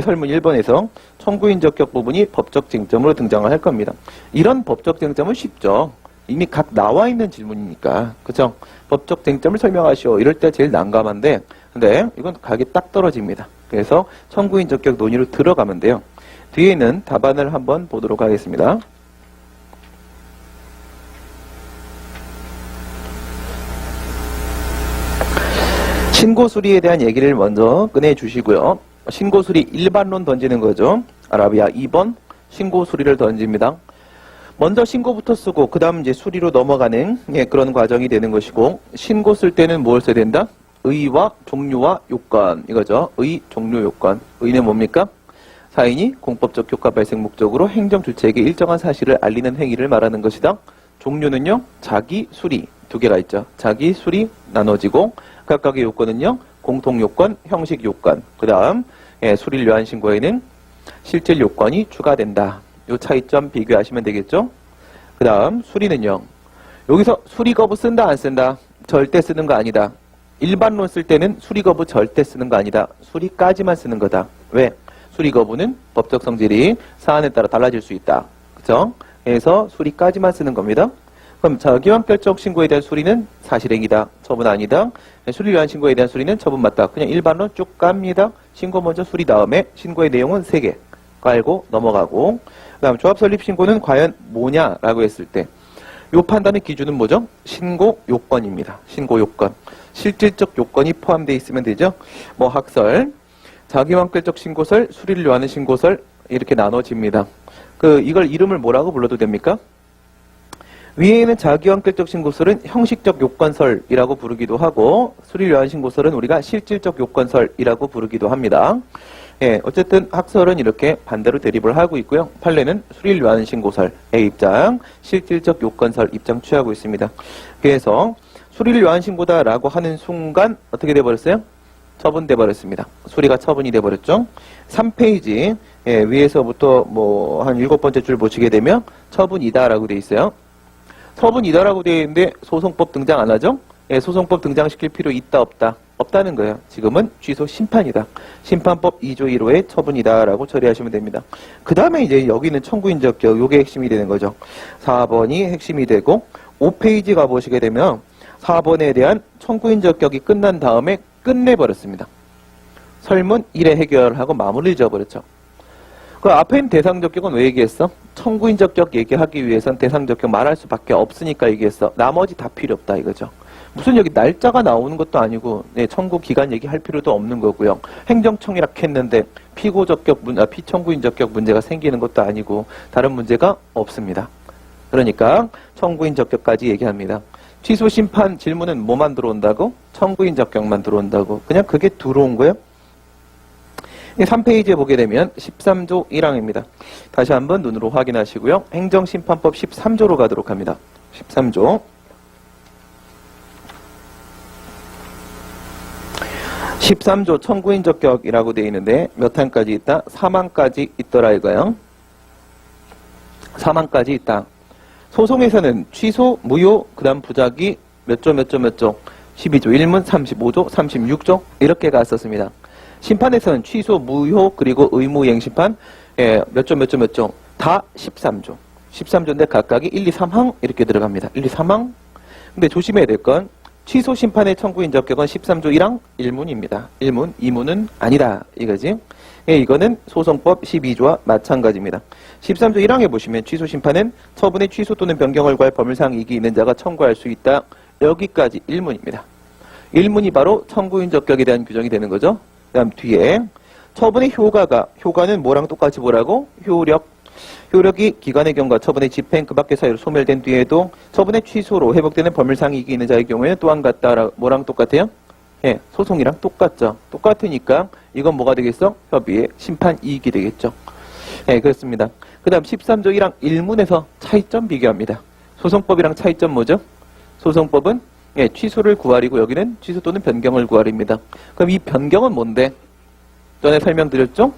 설문 1번에서 청구인적격 부분이 법적 쟁점으로 등장을 할 겁니다. 이런 법적 쟁점은 쉽죠. 이미 각 나와 있는 질문이니까. 그죠? 법적 쟁점을 설명하시오. 이럴 때 제일 난감한데, 근데 이건 각이 딱 떨어집니다. 그래서 청구인적격 논의로 들어가면 돼요. 뒤에 있는 답안을 한번 보도록 하겠습니다. 신고수리에 대한 얘기를 먼저 꺼내주시고요. 신고수리 일반론 던지는 거죠. 아라비아 2번 신고수리를 던집니다. 먼저 신고부터 쓰고 그 다음 이제 수리로 넘어가는 그런 과정이 되는 것이고, 신고 쓸 때는 뭘 써야 된다? 의와 종류와 요건 이거죠. 의, 종류, 요건. 의는 뭡니까? 사인이 공법적 효과 발생 목적으로 행정 주체에게 일정한 사실을 알리는 행위를 말하는 것이다. 종류는요, 자기, 수리 두 개가 있죠. 자기, 수리 나눠지고, 각각의 요건은요, 공통 요건, 형식 요건. 그 다음 수리를 요한 신고에는 실질 요건이 추가된다. 요 차이점 비교하시면 되겠죠. 그 다음 수리는요, 여기서 수리 거부 쓴다 안 쓴다? 절대 쓰는 거 아니다. 일반론 쓸 때는 수리 거부 절대 쓰는 거 아니다. 수리까지만 쓰는 거다. 왜? 수리 거부는 법적 성질이 사안에 따라 달라질 수 있다. 그죠? 그래서 수리까지만 쓰는 겁니다. 그럼 자기완결적 신고에 대한 수리는 사실행위다. 처분 아니다. 수리를 위한 신고에 대한 수리는 처분 맞다. 그냥 일반론 쭉 갑니다. 신고 먼저 수리 다음에 신고의 내용은 3개 깔고 넘어가고, 그 다음 조합 설립 신고는 과연 뭐냐라고 했을 때 요 판단의 기준은 뭐죠? 신고 요건입니다. 신고 요건. 실질적 요건이 포함되어 있으면 되죠. 뭐 학설, 자기완결적 신고설, 수리를 요하는 신고설 이렇게 나눠집니다. 이걸 이름을 뭐라고 불러도 됩니까? 위에 있는 자기완결적 신고설은 형식적 요건설이라고 부르기도 하고, 수리를 요한 신고설은 우리가 실질적 요건설이라고 부르기도 합니다. 예, 어쨌든 학설은 이렇게 반대로 대립을 하고 있고요. 판례는 수리를 요한 신고설의 입장, 실질적 요건설 입장 취하고 있습니다. 그래서 수리를 요한 신고다라고 하는 순간 어떻게 돼버렸어요? 처분돼 버렸습니다. 수리가 처분이 돼 버렸죠. 3페이지 위에서부터 뭐 한 7번째 줄 보시게 되면 처분이다라고 돼 있어요. 처분이다라고 되어 있는데 소송법 등장 안 하죠? 예, 소송법 등장시킬 필요 있다 없다? 없다는 거예요. 지금은 취소 심판이다. 심판법 2조 1호의 처분이다라고 처리하시면 됩니다. 그 다음에 이제 여기는 청구인적격, 요게 핵심이 되는 거죠. 4번이 핵심이 되고, 5페이지 가보시게 되면 4번에 대한 청구인적격이 끝난 다음에 끝내버렸습니다. 설문 1회 해결하고 마무리를 지어버렸죠. 그 앞에 있는 대상적격은 왜 얘기했어? 청구인적격 얘기하기 위해선 대상적격 말할 수밖에 없으니까 얘기했어. 나머지 다 필요 없다 이거죠. 무슨 여기 날짜가 나오는 것도 아니고, 청구 기간 얘기할 필요도 없는 거고요. 행정청이라 했는데 피청구인적격 문제가 생기는 것도 아니고 다른 문제가 없습니다. 그러니까 청구인적격까지 얘기합니다. 취소 심판 질문은 뭐만 들어온다고? 청구인적격만 들어온다고. 그냥 그게 들어온 거예요. 3페이지에 보게 되면 13조 1항입니다. 다시 한번 눈으로 확인하시고요. 행정심판법 13조로 가도록 합니다. 13조. 13조 청구인적격이라고 되어 있는데 몇 항까지 있다? 3항까지 있더라 이거요. 3항까지 있다. 소송에서는 취소, 무효, 그 다음 부작위 몇 조 12조 1문 35조 36조 이렇게 갔었습니다. 심판에서는 취소, 무효, 그리고 의무이행 심판 몇 조 다 13조. 13조인데 각각이 1, 2, 3항 이렇게 들어갑니다. 1, 2, 3항. 근데 조심해야 될 건 취소 심판의 청구인적격은 13조 1항 1문입니다. 1문, 2문은 아니다 이거지. 이거는 소송법 12조와 마찬가지입니다. 13조 1항에 보시면 취소 심판은 처분의 취소 또는 변경을 구할 법률상 이익이 있는 자가 청구할 수 있다. 여기까지 1문입니다. 1문이 바로 청구인적격에 대한 규정이 되는 거죠. 그 다음 뒤에 처분의 효과는 뭐랑 똑같이 보라고? 효력. 효력이 기관의 경우가 처분의 집행 그 밖의 사유로 소멸된 뒤에도 처분의 취소로 회복되는 법률상 이익이 있는 자의 경우에는 또한 같다. 뭐랑 똑같아요? 예, 소송이랑 똑같죠. 똑같으니까 이건 뭐가 되겠어? 협의의 심판 이익이 되겠죠. 예, 그렇습니다. 그 다음 13조 1항 1문에서 차이점 비교합니다. 소송법이랑 차이점 뭐죠? 소송법은 예, 취소를 구할이고 여기는 취소 또는 변경을 구할입니다. 그럼 이 변경은 뭔데? 전에 설명드렸죠?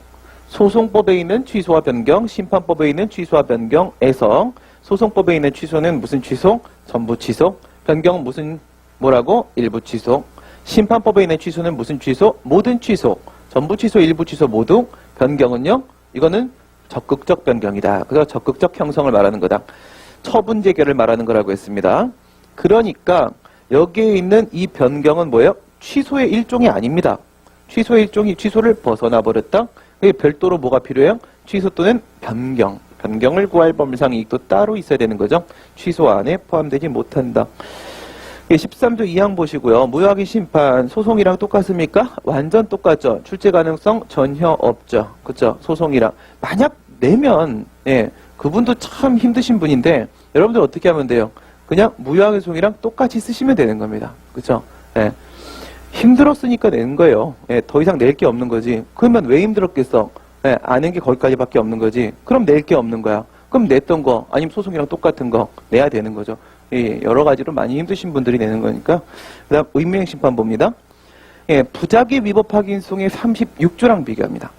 소송법에 있는 취소와 변경, 심판법에 있는 취소와 변경에서 소송법에 있는 취소는 무슨 취소? 전부 취소. 변경은 무슨 뭐라고? 일부 취소. 심판법에 있는 취소는 무슨 취소? 모든 취소. 전부 취소, 일부 취소 모두. 변경은요? 이거는 적극적 변경이다. 그래서 적극적 형성을 말하는 거다. 처분 재개를 말하는 거라고 했습니다. 그러니까 여기에 있는 이 변경은 뭐예요? 취소의 일종이 아닙니다. 취소의 일종이 취소를 벗어나 버렸다. 별도로 뭐가 필요해요? 취소 또는 변경. 변경을 구할 법률상 이익도 따로 있어야 되는 거죠. 취소 안에 포함되지 못한다. 13조 2항 보시고요. 무효확인 심판 소송이랑 똑같습니까? 완전 똑같죠. 출제 가능성 전혀 없죠. 그렇죠? 소송이랑. 만약 내면 예, 그분도 참 힘드신 분인데 여러분들 어떻게 하면 돼요? 그냥 무효확인 소송이랑 똑같이 쓰시면 되는 겁니다. 그렇죠? 예. 힘들었으니까 낸 거예요. 예, 더 이상 낼 게 없는 거지. 그러면 왜 힘들었겠어? 예, 아는 게 거기까지밖에 없는 거지. 그럼 낼 게 없는 거야. 그럼 냈던 거 아니면 소송이랑 똑같은 거 내야 되는 거죠. 예, 여러 가지로 많이 힘드신 분들이 내는 거니까. 그 다음 의무행 심판 봅니다. 예, 부작위 위법 확인 소송의 36조랑 비교합니다.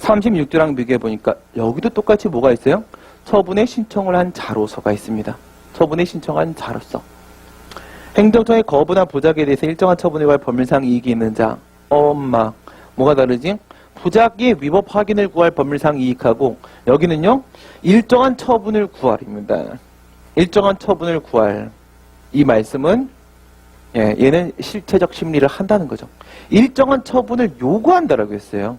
36조랑 비교해 보니까 여기도 똑같이 뭐가 있어요? 처분에 신청을 한 자로서가 있습니다. 처분에 신청한 자로서. 행정처의 거부나 부작위에 대해서 일정한 처분에 관한 법률상 이익이 있는 자. 엄마. 뭐가 다르지? 부작위 위법 확인을 구할 법률상 이익하고 여기는요. 일정한 처분을 구할입니다. 일정한 처분을 구할. 이 말씀은 예, 얘는 실체적 심리를 한다는 거죠. 일정한 처분을 요구한다라고 했어요.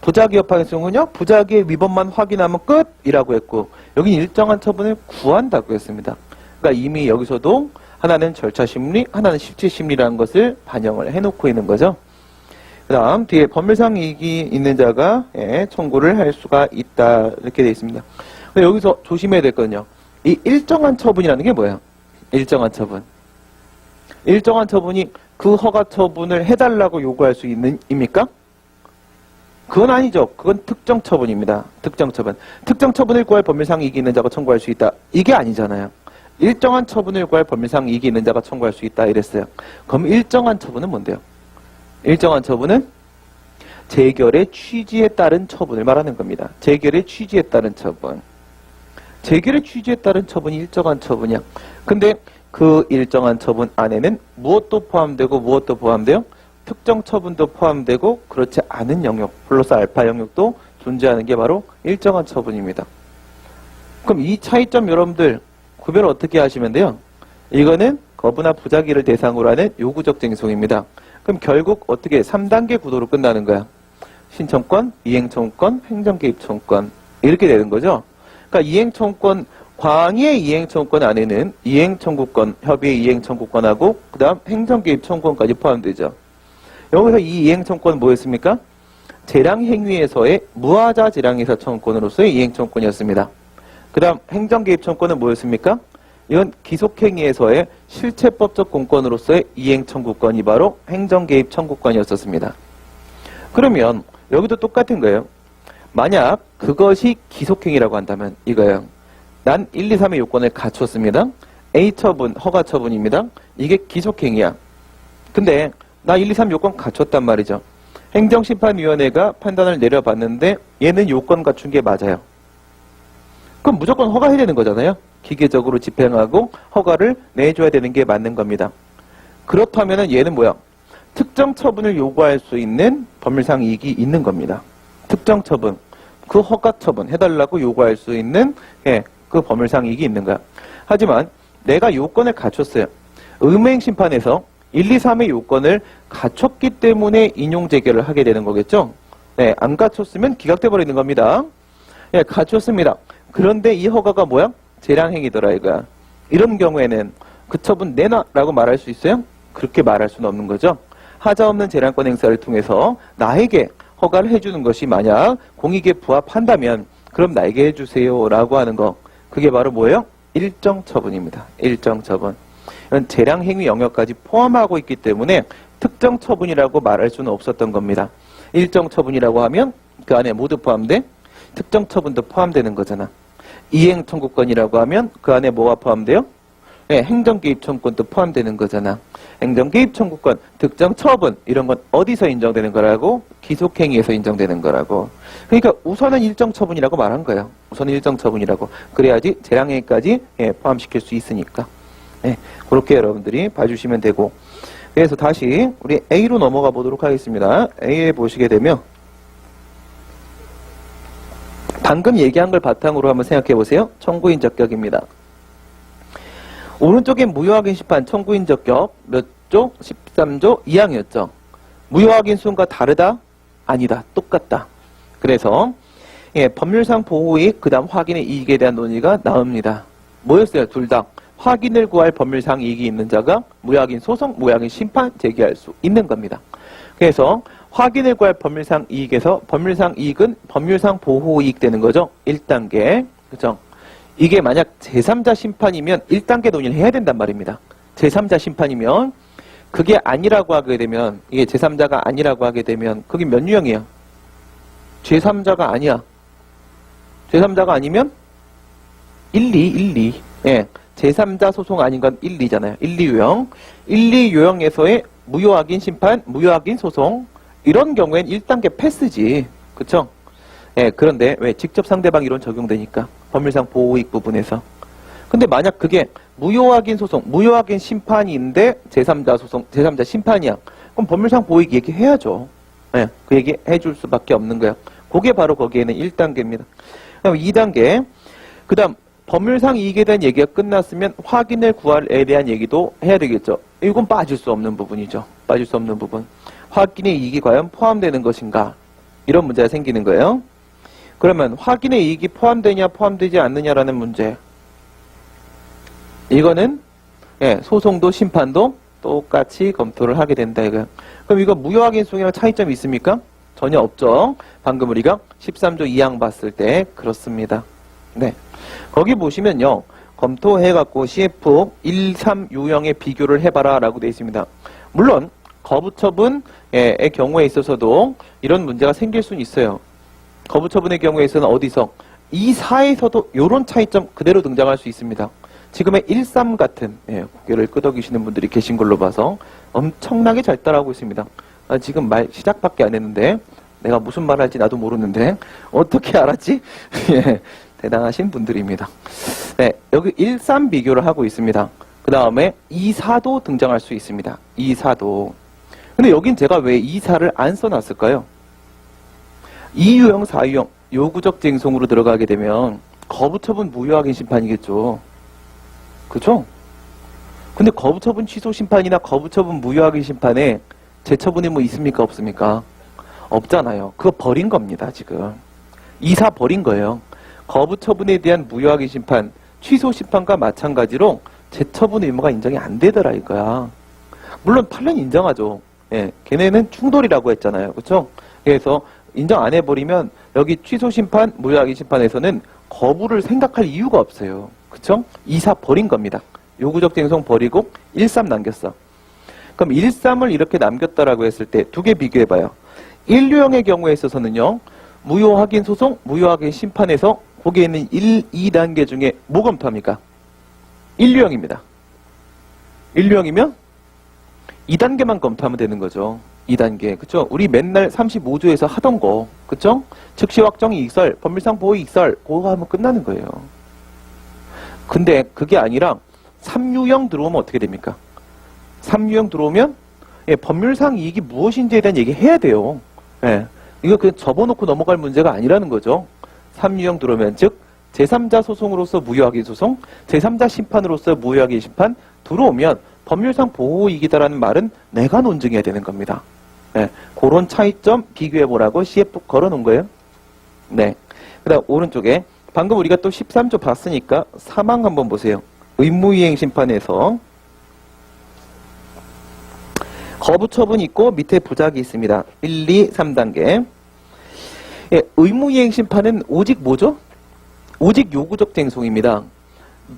부작위 위법 경우는요. 부작위의 위법만 확인하면 끝이라고 했고 여기 일정한 처분을 구한다고 했습니다. 그러니까 이미 여기서도 하나는 절차 심리, 하나는 실체 심리라는 것을 반영을 해놓고 있는 거죠. 그 다음 뒤에 법률상 이익이 있는 자가 예, 청구를 할 수가 있다 이렇게 되어 있습니다. 근데 여기서 조심해야 될 거는요. 이 일정한 처분이라는 게 뭐예요? 일정한 처분. 일정한 처분이 그 허가 처분을 해달라고 요구할 수 있습니까? 그건 아니죠. 그건 특정 처분입니다. 특정 처분. 특정 처분을 구할 법률상 이익이 있는 자가 청구할 수 있다. 이게 아니잖아요. 일정한 처분을 구할 법률상 이익이 있는 자가 청구할 수 있다 이랬어요. 그럼 일정한 처분은 뭔데요? 일정한 처분은 재결의 취지에 따른 처분을 말하는 겁니다. 재결의 취지에 따른 처분. 재결의 취지에 따른 처분이 일정한 처분이야. 근데 그 일정한 처분 안에는 무엇도 포함되고 무엇도 포함돼요? 특정 처분도 포함되고 그렇지 않은 영역, 플러스 알파 영역도 존재하는 게 바로 일정한 처분입니다. 그럼 이 차이점 여러분들 구별을 어떻게 하시면 돼요? 이거는 거부나 부작위를 대상으로 하는 요구적 쟁송입니다. 그럼 결국 어떻게 3단계 구도로 끝나는 거야? 신청권, 이행청구권, 행정개입청구권 이렇게 되는 거죠. 그러니까 이행청구권, 광의의 이행청구권 안에는 이행청구권, 협의의 이행청구권하고 그 다음 행정개입청구권까지 포함되죠. 여기서 이 이행청구권은 뭐였습니까? 재량행위에서의 무하자 재량의사 청구권으로서의 이행청구권이었습니다. 그 다음 행정개입청구권은 뭐였습니까? 이건 기속행위에서의 실체법적 공권으로서의 이행청구권이 바로 행정개입청구권이었습니다. 그러면 여기도 똑같은 거예요. 만약 그것이 기속행위라고 한다면 이거예요. 난 1, 2, 3의 요건을 갖췄습니다. A 처분, 허가 처분입니다. 이게 기속행위야. 근데 나 1, 2, 3 요건 갖췄단 말이죠. 행정심판위원회가 판단을 내려봤는데 얘는 요건 갖춘 게 맞아요. 그럼 무조건 허가해야 되는 거잖아요. 기계적으로 집행하고 허가를 내줘야 되는 게 맞는 겁니다. 그렇다면 얘는 뭐야? 특정 처분을 요구할 수 있는 법률상 이익이 있는 겁니다. 특정 처분, 그 허가 처분 해달라고 요구할 수 있는 그 법률상 이익이 있는 거야. 하지만 내가 요건을 갖췄어요. 의무행심판에서 1, 2, 3의 요건을 갖췄기 때문에 인용재결을 하게 되는 거겠죠. 네, 안 갖췄으면 기각돼 버리는 겁니다. 네, 갖췄습니다. 그런데 이 허가가 뭐야? 재량행위더라 이거야. 이런 경우에는 그 처분 내놔라고 말할 수 있어요? 그렇게 말할 수는 없는 거죠. 하자 없는 재량권 행사를 통해서 나에게 허가를 해주는 것이 만약 공익에 부합한다면 그럼 나에게 해주세요 라고 하는 거, 그게 바로 뭐예요? 일정 처분입니다. 일정 처분. 이건 재량 행위 영역까지 포함하고 있기 때문에 특정 처분이라고 말할 수는 없었던 겁니다. 일정 처분이라고 하면 그 안에 모두 포함돼? 특정 처분도 포함되는 거잖아. 이행 청구권이라고 하면 그 안에 뭐가 포함돼요? 네, 행정개입 청구권도 포함되는 거잖아. 행정개입 청구권, 특정 처분 이런 건 어디서 인정되는 거라고? 기속행위에서 인정되는 거라고. 그러니까 우선은 일정 처분이라고 말한 거예요. 우선은 일정 처분이라고. 그래야지 재량행위까지 포함시킬 수 있으니까. 네, 그렇게 여러분들이 봐주시면 되고. 그래서 다시 우리 A로 넘어가 보도록 하겠습니다. A에 보시게 되면 방금 얘기한 걸 바탕으로 한번 생각해 보세요. 청구인 적격입니다. 오른쪽에 무효확인 심판 청구인 적격 몇 조? 13조 2항이었죠. 무효확인 수준과 다르다? 아니다. 똑같다. 그래서 법률상 보호이익 그 다음 확인의 이익에 대한 논의가 나옵니다. 뭐였어요? 둘 다. 확인을 구할 법률상 이익이 있는 자가 무효확인 소송, 무효확인 심판 제기할 수 있는 겁니다. 그래서 확인을 구할 법률상 이익에서 법률상 이익은 법률상 보호이익 되는 거죠. 1단계. 그죠? 이게 만약 제3자 심판이면 1단계 논의를 해야 된단 말입니다. 제3자 심판이면 그게 아니라고 하게 되면 이게 제3자가 아니라고 하게 되면 그게 몇 유형이에요? 제3자가 아니야. 제3자가 아니면 1, 2. 예. 제3자 소송 아닌 건 1, 2잖아요. 1, 2유형. 1, 2유형에서의 무효확인 심판, 무효확인 소송 이런 경우엔 1단계 패스지. 그쵸? 예, 그런데 왜? 직접 상대방 이론 적용되니까. 법률상 보호이익 부분에서. 근데 만약 그게 무효확인 소송, 무효확인 심판인데 제3자 소송, 제3자 심판이야. 그럼 법률상 보호이익 얘기해야죠. 예, 그 얘기 해줄 수밖에 없는 거야. 그게 바로 거기에는 1단계입니다. 그럼 2단계. 그 다음, 법률상 이익에 대한 얘기가 끝났으면 확인을 구할에 대한 얘기도 해야 되겠죠. 이건 빠질 수 없는 부분이죠. 빠질 수 없는 부분. 확인의 이익이 과연 포함되는 것인가? 이런 문제가 생기는 거예요. 그러면 확인의 이익이 포함되냐 포함되지 않느냐라는 문제. 이거는 소송도 심판도 똑같이 검토를 하게 된다 이거예요. 그럼 이거 무효확인 소송이랑 차이점이 있습니까? 전혀 없죠. 방금 우리가 13조 2항 봤을 때 그렇습니다. 네. 거기 보시면요. 검토해갖고 CF 1, 3 유형의 비교를 해봐라 라고 되어 있습니다. 물론 거부처분의 경우에 있어서도 이런 문제가 생길 수는 있어요. 거부처분의 경우에서는 어디서? 2, 4에서도 이런 차이점 그대로 등장할 수 있습니다. 지금의 1, 3 같은 고개를 끄덕이시는 분들이 계신 걸로 봐서 엄청나게 잘 따라하고 있습니다. 지금 말 시작밖에 안 했는데 내가 무슨 말 할지 나도 모르는데 어떻게 알았지? 대단하신 분들입니다. 네, 여기 1, 3 비교를 하고 있습니다. 그 다음에 2, 4도 등장할 수 있습니다. 2, 4도. 근데 여긴 제가 왜 2, 4를 안 써놨을까요? 2유형, 4유형 요구적 쟁송으로 들어가게 되면 거부처분 무효확인 심판이겠죠. 그죠? 근데 거부처분 취소 심판이나 거부처분 무효확인 심판에 재처분이 뭐 있습니까? 없습니까? 없잖아요. 그거 버린 겁니다, 지금. 2, 4 버린 거예요. 거부처분에 대한 무효확인 심판, 취소 심판과 마찬가지로 재처분 의무가 인정이 안 되더라 이거야. 물론 판례는 인정하죠. 예, 걔네는 충돌이라고 했잖아요. 그렇죠? 그래서 인정 안 해버리면 여기 취소 심판, 무효확인 심판에서는 거부를 생각할 이유가 없어요. 그쵸? 2, 4 버린 겁니다. 요구적 쟁송 버리고 1, 3 남겼어. 그럼 1, 3을 이렇게 남겼다라고 했을 때 두 개 비교해봐요. 1유형의 경우에 있어서는요. 무효확인 소송, 무효확인 심판에서 거기에 있는 1, 2단계 중에 뭐 검토합니까? 1유형입니다. 1유형이면 2단계만 검토하면 되는 거죠. 2단계. 그쵸? 우리 맨날 35조에서 하던 거. 그쵸? 즉시 확정 이익설, 법률상 보호 이익설, 그거 하면 끝나는 거예요. 근데 그게 아니라 3유형 들어오면 어떻게 됩니까? 3유형 들어오면 법률상 이익이 무엇인지에 대한 얘기 해야 돼요. 이거 그냥 접어놓고 넘어갈 문제가 아니라는 거죠. 3유형 들어오면 즉 제3자 소송으로서 무효확인 소송, 제3자 심판으로서 무효확인 심판 들어오면 법률상 보호이익이다라는 말은 내가 논증해야 되는 겁니다. 그런 차이점 비교해보라고 CF 걸어놓은 거예요. 네. 그 다음 오른쪽에 방금 우리가 또 13조 봤으니까 사망 한번 보세요. 의무이행 심판에서 거부처분이 있고 밑에 부작이 있습니다. 1, 2, 3단계. 예, 의무이행 심판은 오직 뭐죠? 오직 요구적 쟁송입니다.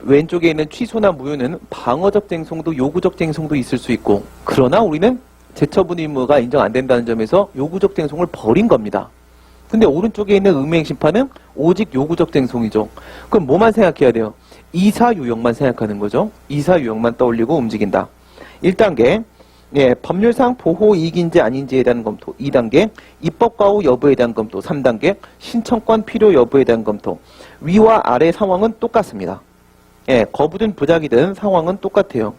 왼쪽에 있는 취소나 무효는 방어적 쟁송도 요구적 쟁송도 있을 수 있고, 그러나 우리는 재처분 의무가 인정 안 된다는 점에서 요구적 쟁송을 버린 겁니다. 근데 오른쪽에 있는 의무이행 심판은 오직 요구적 쟁송이죠. 그럼 뭐만 생각해야 돼요? 이사유형만 생각하는 거죠. 이사유형만 떠올리고 움직인다. 1단계, 예, 법률상 보호 이익인지 아닌지에 대한 검토. 2단계, 입법과후 여부에 대한 검토. 3단계, 신청권 필요 여부에 대한 검토. 위와 아래 상황은 똑같습니다. 예, 거부든 부작이든 상황은 똑같아요.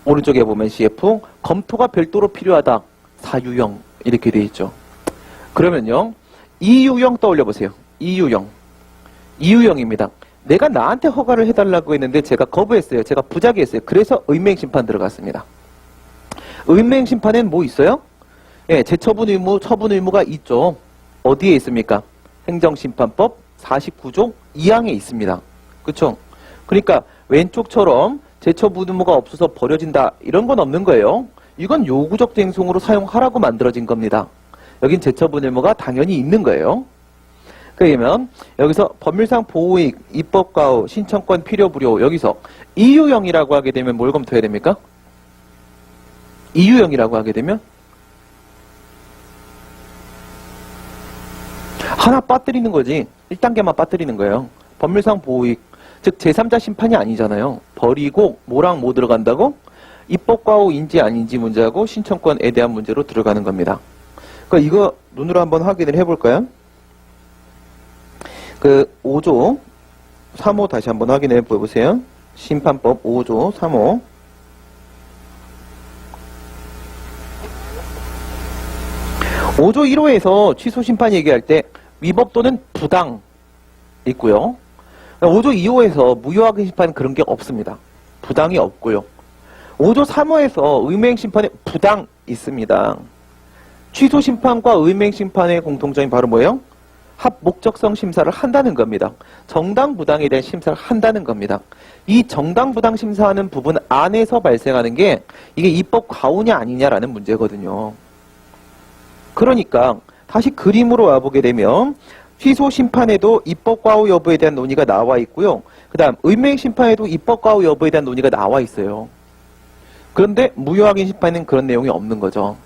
오른쪽에 보면 CF, 검토가 별도로 필요하다. 사유형, 이렇게 돼 있죠. 그러면요, 이유형 떠올려 보세요. 이유형. 이유형입니다. 내가 나한테 허가를 해달라고 했는데 제가 거부했어요. 제가 부작위했어요. 그래서 의무이행 심판 들어갔습니다. 의무이행 심판엔 뭐 있어요? 예, 재처분 의무, 처분 의무가 있죠. 어디에 있습니까? 행정심판법 49조 2항에 있습니다. 그쵸? 그러니까 왼쪽처럼 재처분 의무가 없어서 버려진다, 이런 건 없는 거예요. 이건 요구적 쟁송으로 사용하라고 만들어진 겁니다. 여긴 재처분 의무가 당연히 있는 거예요. 그러면 여기서 법률상 보호이익, 입법과후, 신청권 필요불요, 여기서 이유형이라고 하게 되면 뭘 검토해야 됩니까? 이유형이라고 하게 되면 하나 빠뜨리는 거지. 1단계만 빠뜨리는 거예요. 법률상 보호이익, 즉 제3자 심판이 아니잖아요. 버리고 뭐랑 뭐 들어간다고? 입법과후인지 아닌지 문제하고 신청권에 대한 문제로 들어가는 겁니다. 그러니까 이거 눈으로 한번 확인을 해볼까요? 그 5조 3호 다시 한번 확인해 보세요. 심판법 5조 3호. (5조 1호에서) 취소 심판 얘기할 때 위법 또는 부당 있고요. (5조 2호에서) 무효하게 심판 그런 게 없습니다. 부당이 없고요. (5조 3호에서) 의무이행 심판에 부당 있습니다. 취소 심판과 의무이행 심판의 공통점이 바로 뭐예요? 합목적성 심사를 한다는 겁니다. 정당부당에 대한 심사를 한다는 겁니다. 이 정당부당 심사하는 부분 안에서 발생하는 게 이게 입법 과오냐 아니냐라는 문제거든요. 그러니까 다시 그림으로 와보게 되면 취소 심판에도 입법 과오 여부에 대한 논의가 나와 있고요. 그 다음 의무이행 심판에도 입법 과오 여부에 대한 논의가 나와 있어요. 그런데 무효확인 심판에는 그런 내용이 없는 거죠.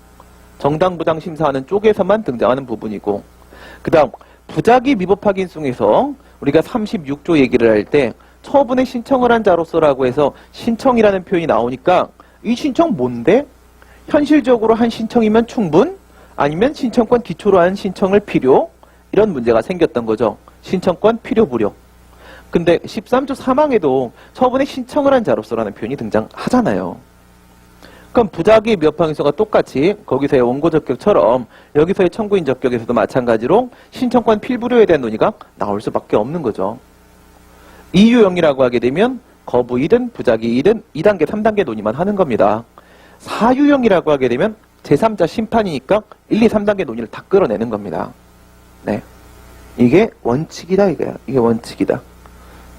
정당부당 심사하는 쪽에서만 등장하는 부분이고, 그 다음 부작위 위법 확인송에서 우리가 36조 얘기를 할 때 처분에 신청을 한 자로서라고 해서 신청이라는 표현이 나오니까 이 신청 뭔데? 현실적으로 한 신청이면 충분? 아니면 신청권 기초로 한 신청을 필요? 이런 문제가 생겼던 거죠. 신청권 필요 불요. 근데 13조 3항에도 처분에 신청을 한 자로서라는 표현이 등장하잖아요. 그럼 부작위 위법 확인서가 똑같이 거기서의 원고 적격처럼 여기서의 청구인 적격에서도 마찬가지로 신청권 필불효에 대한 논의가 나올 수밖에 없는 거죠. 이유형이라고 하게 되면 거부이든 부작위이든 2단계, 3단계 논의만 하는 겁니다. 사유형이라고 하게 되면 제3자 심판이니까 1, 2, 3단계 논의를 다 끌어내는 겁니다. 네, 이게 원칙이다 이거야. 이게 원칙이다.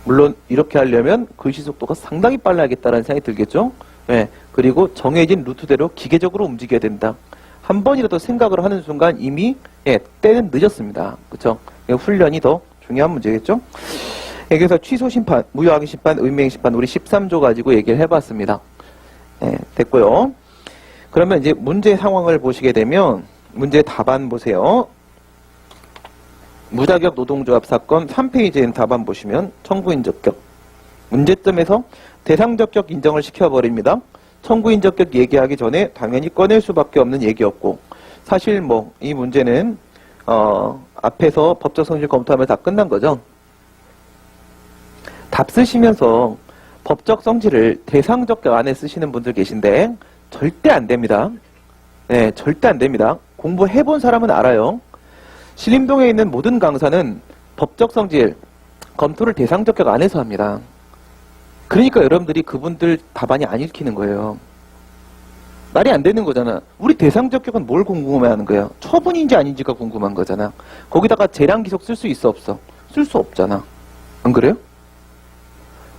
물론 이렇게 하려면 글씨 속도가 상당히 빨라야겠다라는 생각이 들겠죠. 네, 그리고 정해진 루트대로 기계적으로 움직여야 된다. 한 번이라도 생각을 하는 순간 이미 때는 늦었습니다. 그렇죠? 훈련이 더 중요한 문제겠죠. 그래서 취소 심판, 무효확인 심판, 의무이행 심판 우리 13조 가지고 얘기를 해봤습니다. 됐고요. 그러면 이제 문제 상황을 보시게 되면 문제 답안 보세요. 무자격 노동조합 사건 3페이지엔 답안 보시면 청구인 적격. 문제점에서 대상 적격 인정을 시켜버립니다. 청구인 적격 얘기하기 전에 당연히 꺼낼 수밖에 없는 얘기였고, 사실 뭐 이 문제는 앞에서 법적 성질 검토하면 다 끝난 거죠. 답 쓰시면서 법적 성질을 대상 적격 안에 쓰시는 분들 계신데 절대 안 됩니다. 네, 절대 안 됩니다. 공부해본 사람은 알아요. 신림동에 있는 모든 강사는 법적 성질 검토를 대상 적격 안에서 합니다. 그러니까 여러분들이 그분들 답안이 안 읽히는 거예요. 말이 안 되는 거잖아. 우리 대상 적격은 뭘 궁금해하는 거야? 처분인지 아닌지가 궁금한 거잖아. 거기다가 재량 기속 쓸 수 있어 없어? 쓸 수 없잖아. 안 그래요?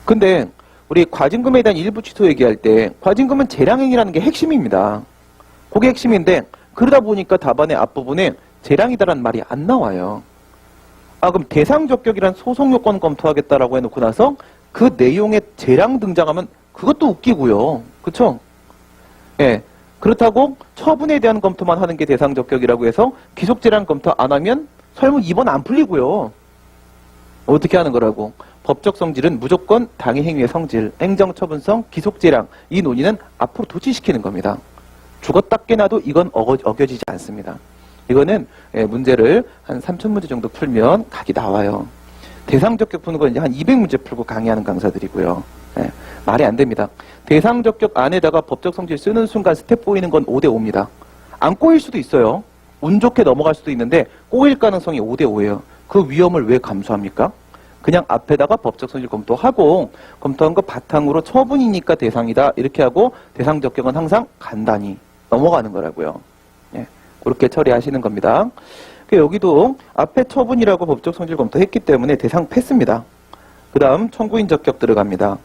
근데 우리 과징금에 대한 일부 취소 얘기할 때 과징금은 재량행위라는 게 핵심입니다. 그게 핵심인데 그러다 보니까 답안의 앞부분에 재량이다라는 말이 안 나와요. 아, 그럼 대상적격이란 소송요건 검토하겠다라고 해놓고 나서 그 내용에 재량 등장하면 그것도 웃기고요. 그쵸? 예. 그렇다고 처분에 대한 검토만 하는 게 대상적격이라고 해서 기속재량 검토 안 하면 설문 2번 안 풀리고요. 어떻게 하는 거라고? 법적 성질은 무조건 당해 행위의 성질, 행정처분성, 기속재량 이 논의는 앞으로 도치시키는 겁니다. 죽었다 깨나도 이건 어겨지지 않습니다. 이거는 문제를 한 3,000문제 정도 풀면 각이 나와요. 대상적격 푸는 건 이제 한 200문제 풀고 강의하는 강사들이고요. 예, 말이 안 됩니다. 대상적격 안에다가 법적 성질 쓰는 순간 스텝 보이는 건 5대5입니다. 안 꼬일 수도 있어요. 운 좋게 넘어갈 수도 있는데 꼬일 가능성이 5대5예요. 그 위험을 왜 감수합니까? 그냥 앞에다가 법적 성질 검토하고 검토한 거 바탕으로 처분이니까 대상이다 이렇게 하고 대상적격은 항상 간단히 넘어가는 거라고요. 예, 그렇게 처리하시는 겁니다. 여기도 앞에 처분이라고 법적 성질 검토했기 때문에 대상 패스입니다. 그 다음 청구인 적격 들어갑니다.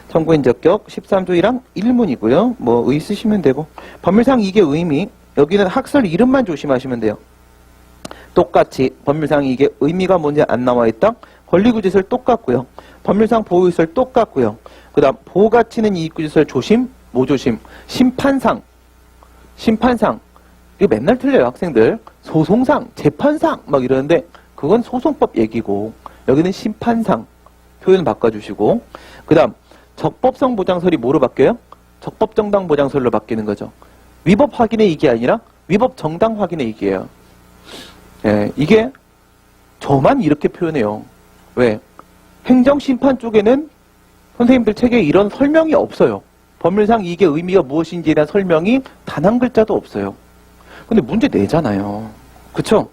청구인 적격 13조 1항 1문이고요. 뭐 의 쓰시면 되고 법률상 이게 의미 여기는 학설 이름만 조심하시면 돼요. 똑같이 법률상 이게 의미가 뭔지 안 나와 있다. 권리구제설 똑같고요. 법률상 보호의설 똑같고요. 그 다음 보호가치는 이익구제설 조심, 모조심, 심판상 이거 맨날 틀려요 학생들. 소송상, 재판상 막 이러는데 그건 소송법 얘기고 여기는 심판상 표현 바꿔주시고 그 다음 적법성 보장설이 뭐로 바뀌어요? 적법정당 보장설로 바뀌는 거죠. 위법 확인의 이익이 아니라 위법 정당 확인의 이익이에요. 예, 이게 저만 이렇게 표현해요. 왜? 행정심판 쪽에는 선생님들 책에 이런 설명이 없어요. 법률상 이게 의미가 무엇인지에 대한 설명이 단 한 글자도 없어요. 근데 문제 내잖아요. 그쵸?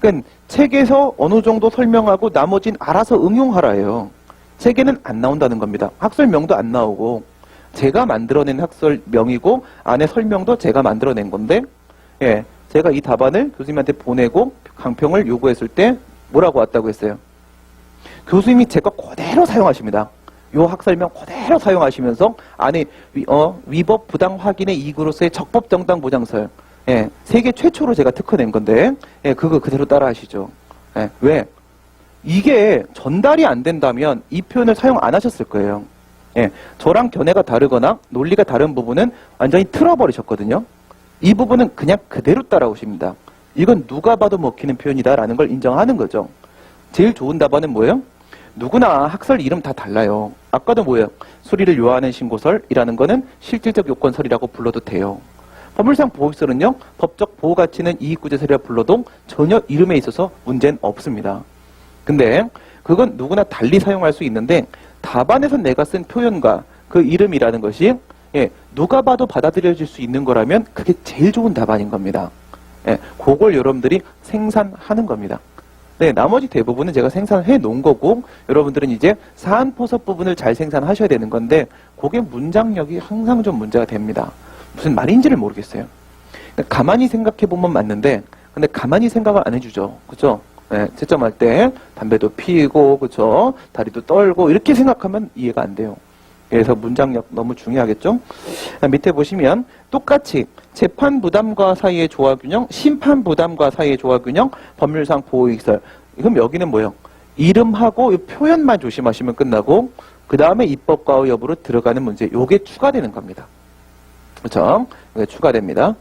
그러니까 책에서 어느 정도 설명하고 나머지는 알아서 응용하라예요. 책에는 안 나온다는 겁니다. 학설명도 안 나오고 제가 만들어낸 학설명이고 안에 설명도 제가 만들어낸 건데 예, 제가 이 답안을 교수님한테 보내고 강평을 요구했을 때 뭐라고 왔다고 했어요? 교수님이 제 거 그대로 사용하십니다. 요 학설명 그대로 사용하시면서 안에 위법 부당 확인의 이익으로서의 적법 정당 보장설 예, 세계 최초로 제가 특허낸 건데 예, 그거 그대로 따라 하시죠. 예, 왜? 이게 전달이 안 된다면 이 표현을 사용 안 하셨을 거예요. 예, 저랑 견해가 다르거나 논리가 다른 부분은 완전히 틀어버리셨거든요. 이 부분은 그냥 그대로 따라오십니다. 이건 누가 봐도 먹히는 표현이다라는 걸 인정하는 거죠. 제일 좋은 답안은 뭐예요? 누구나 학설 이름 다 달라요. 아까도 뭐예요? 수리를 요하는 신고설이라는 거는 실질적 요건설이라고 불러도 돼요. 법률상 보호설은요. 법적 보호가치는 이익구제설이라 불러도 전혀 이름에 있어서 문제는 없습니다. 근데 그건 누구나 달리 사용할 수 있는데 답안에서 내가 쓴 표현과 그 이름이라는 것이 예, 누가 봐도 받아들여질 수 있는 거라면 그게 제일 좋은 답안인 겁니다. 예, 그걸 여러분들이 생산하는 겁니다. 네, 나머지 대부분은 제가 생산해 놓은 거고 여러분들은 이제 사안포섭 부분을 잘 생산하셔야 되는 건데 그게 문장력이 항상 좀 문제가 됩니다. 무슨 말인지를 모르겠어요. 가만히 생각해 보면 맞는데 근데 가만히 생각을 안 해주죠. 그죠? 네, 채점할 때 담배도 피고 그죠? 다리도 떨고 이렇게 생각하면 이해가 안 돼요. 그래서 문장력 너무 중요하겠죠? 밑에 보시면 똑같이 재판 부담과 사이의 조화균형, 심판 부담과 사이의 조화균형, 법률상 보호익설. 그럼 여기는 뭐예요? 이름하고 이 표현만 조심하시면 끝나고 그 다음에 입법과의 여부로 들어가는 문제. 요게 추가되는 겁니다. 그렇죠? 이게 추가됩니다.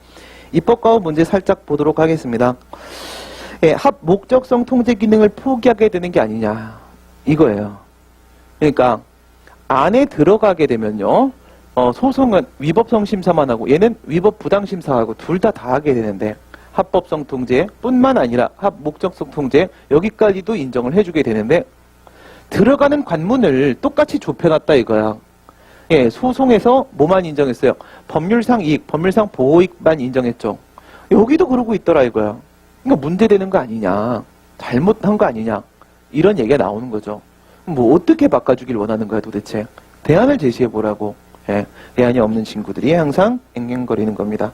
입법과의 문제 살짝 보도록 하겠습니다. 예, 합 목적성 통제 기능을 포기하게 되는 게 아니냐. 이거예요. 그러니까 안에 들어가게 되면요. 소송은 위법성 심사만 하고 얘는 위법 부당 심사하고 둘 다 하게 되는데 합법성 통제 뿐만 아니라 합 목적성 통제 여기까지도 인정을 해주게 되는데 들어가는 관문을 똑같이 좁혀놨다 이거야. 예, 소송에서 뭐만 인정했어요? 법률상 이익, 법률상 보호익만 인정했죠. 여기도 그러고 있더라 이거야. 그러니까 문제되는 거 아니냐, 잘못한 거 아니냐 이런 얘기가 나오는 거죠. 뭐 어떻게 바꿔주길 원하는 거야 도대체? 대안을 제시해 보라고. 예, 대안이 없는 친구들이 항상 앵앵거리는 겁니다.